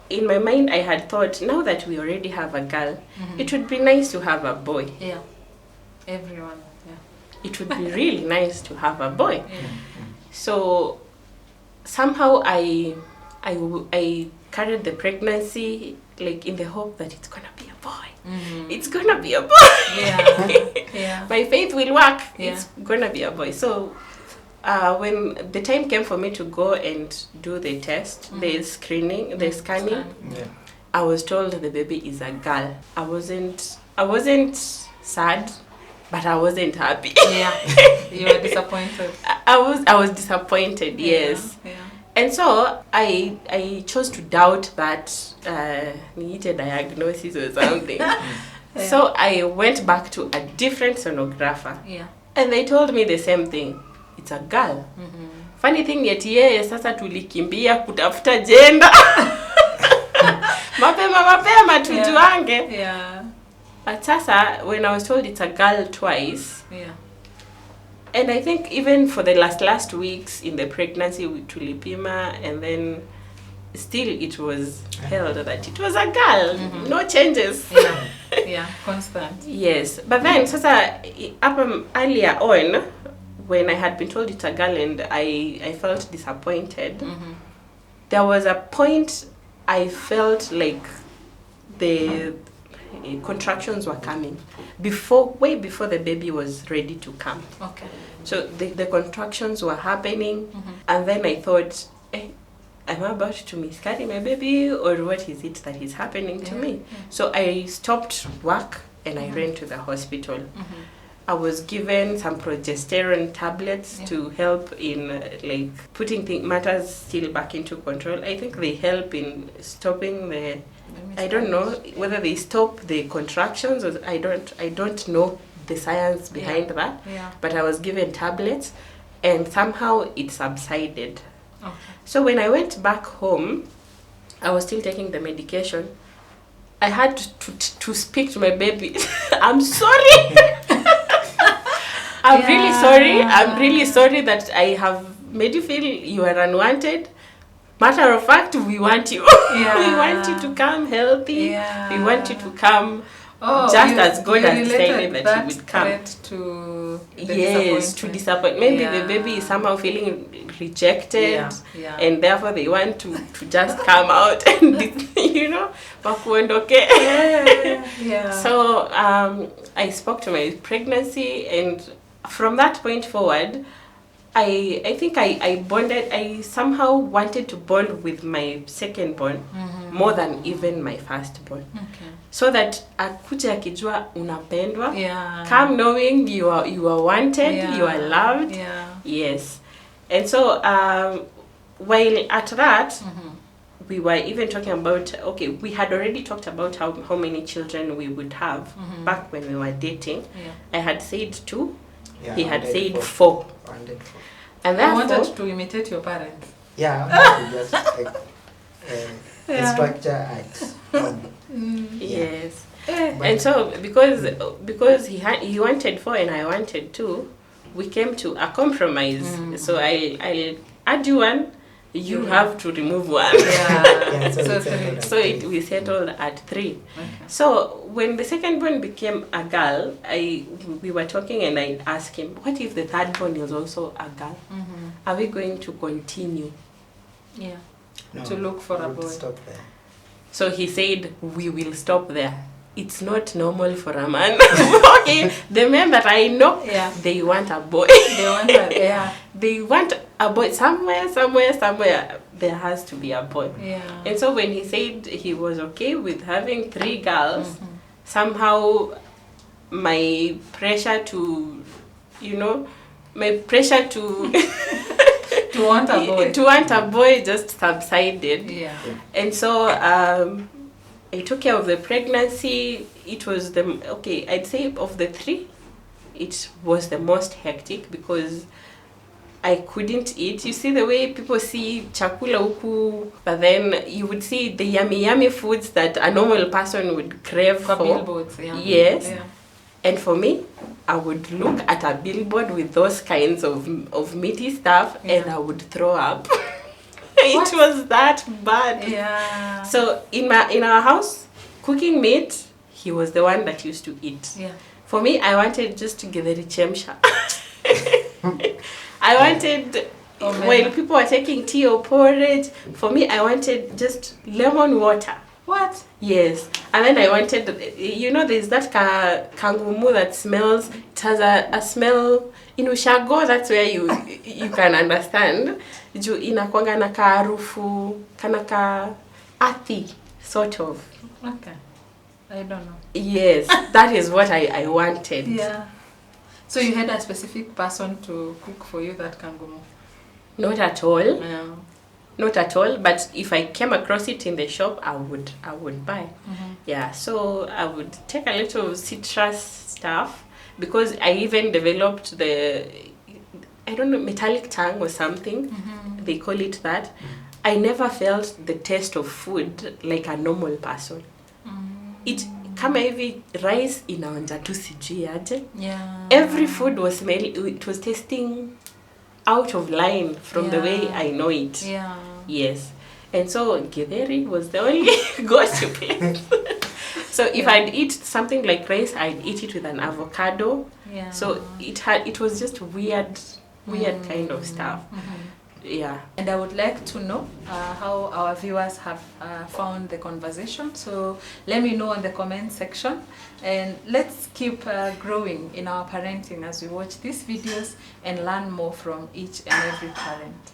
in my mind I had thought, now that we already have a girl, it would be nice to have a boy. Yeah. Everyone. Yeah. It would be really nice to have a boy. Yeah. So somehow I carried the pregnancy like in the hope that it's gonna be a boy. It's gonna be a boy. Yeah. Yeah. My faith will work. Yeah. It's gonna be a boy. So when the time came for me to go and do the test, the screening, the scanning, I was told the baby is a girl. I wasn't sad, but I wasn't happy. Yeah. You were disappointed. I was disappointed, yes. Yeah. And so I chose to doubt that needed diagnosis or something. So I went back to a different sonographer. Yeah. And they told me the same thing. It's a girl. Funny thing yet yeye sasa tulikimbia kutafuta gender. Mapema tujuange. Yeah. But sasa when I was told it's a girl twice. Yeah. And I think even for the last weeks in the pregnancy with tulipima, and then still it was held that it was a girl. No changes. Yeah. Yeah. Constant. Yes. But then sasa earlier on, when I had been told it's a girl and I felt disappointed, there was a point I felt like the contractions were coming way before the baby was ready to come. Okay. So the contractions were happening, and then I thought, am I about to miscarry my baby, or what is it that is happening to me? So I stopped work and I ran to the hospital. I was given some progesterone tablets to help in like putting matters still back into control. I think they help in stopping the, I don't know whether they stop the contractions, or I don't know the science behind that. Yeah. But I was given tablets, and somehow it subsided. Okay. So when I went back home, I was still taking the medication. I had to speak to my baby. I'm sorry. I'm really sorry. I'm really sorry that I have made you feel you are unwanted. Matter of fact, we want you. We want you to come healthy. We want you to come as God has decided that you would come. To to disappointment. Maybe the baby is somehow feeling rejected, and therefore they want to just come out and wakuondoke. So I spoke to my pregnancy, and from that point forward, I think I bonded. I somehow wanted to bond with my secondborn more than even my firstborn. Okay. So that akuje akijua unapendwa, come knowing you are wanted, you are loved. Yes. And so while at that, we were even talking about, okay, we had already talked about how many children we would have back when we were dating. I had said 2. He had said 4. And I wanted to imitate your parents. Yeah, I wanted to just like structure at home. Yes. And so because he wanted 4 and I wanted 2, we came to a compromise. So I'll add you 1, you have to remove 1. So we settled at 3. Okay. So when the second born became a girl, we were talking and I asked him, what if the third born is also a girl? Are we going to continue? To look for a boy. Stop there. So he said, we will stop there. It's not normal for a man. Okay, the men that I know, they want a boy. They want a boy somewhere. There has to be a boy. And so when he said he was okay with having 3 girls, somehow my pressure to to want a boy just subsided. And so I took care of the pregnancy. It was I'd say of the 3, it was the most hectic because I couldn't eat. You see the way people see chakula huku, but then you would see the yummy foods that a normal person would crave for. Billboards, Yes. And for me, I would look at a billboard with those kinds of meaty stuff and I would throw up. It was that bad. So in our house, cooking meat, he was the one that used to eat. For me, I wanted just to give it a chemsha. I wanted, while people were taking tea or porridge, for me, I wanted just lemon water. What? Yes. And then I wanted, there's that kangumu that smells, it has a smell, in Ushago, that's where you can understand. Juu inakwanga na kaharufu, kana earthy, sort of. Okay. I don't know. Yes, that is what I wanted. So you had a specific person to cook for you that kangumu? Not at all. Not at all, but if I came across it in the shop, I would buy. So I would take a little citrus stuff, because I even developed metallic tongue or something. They call it that. I never felt the taste of food like a normal person. It kama hivi rice inaonja tu sijui aje. Every food was smelling, it was tasting out of line from the way I know it. Yes. And so githeri was the only go-to place. So if I'd eat something like rice, I'd eat it with an avocado. So it was just weird kind of stuff. And I would like to know how our viewers have found the conversation. So let me know in the comment section, and let's keep growing in our parenting as we watch these videos and learn more from each and every parent.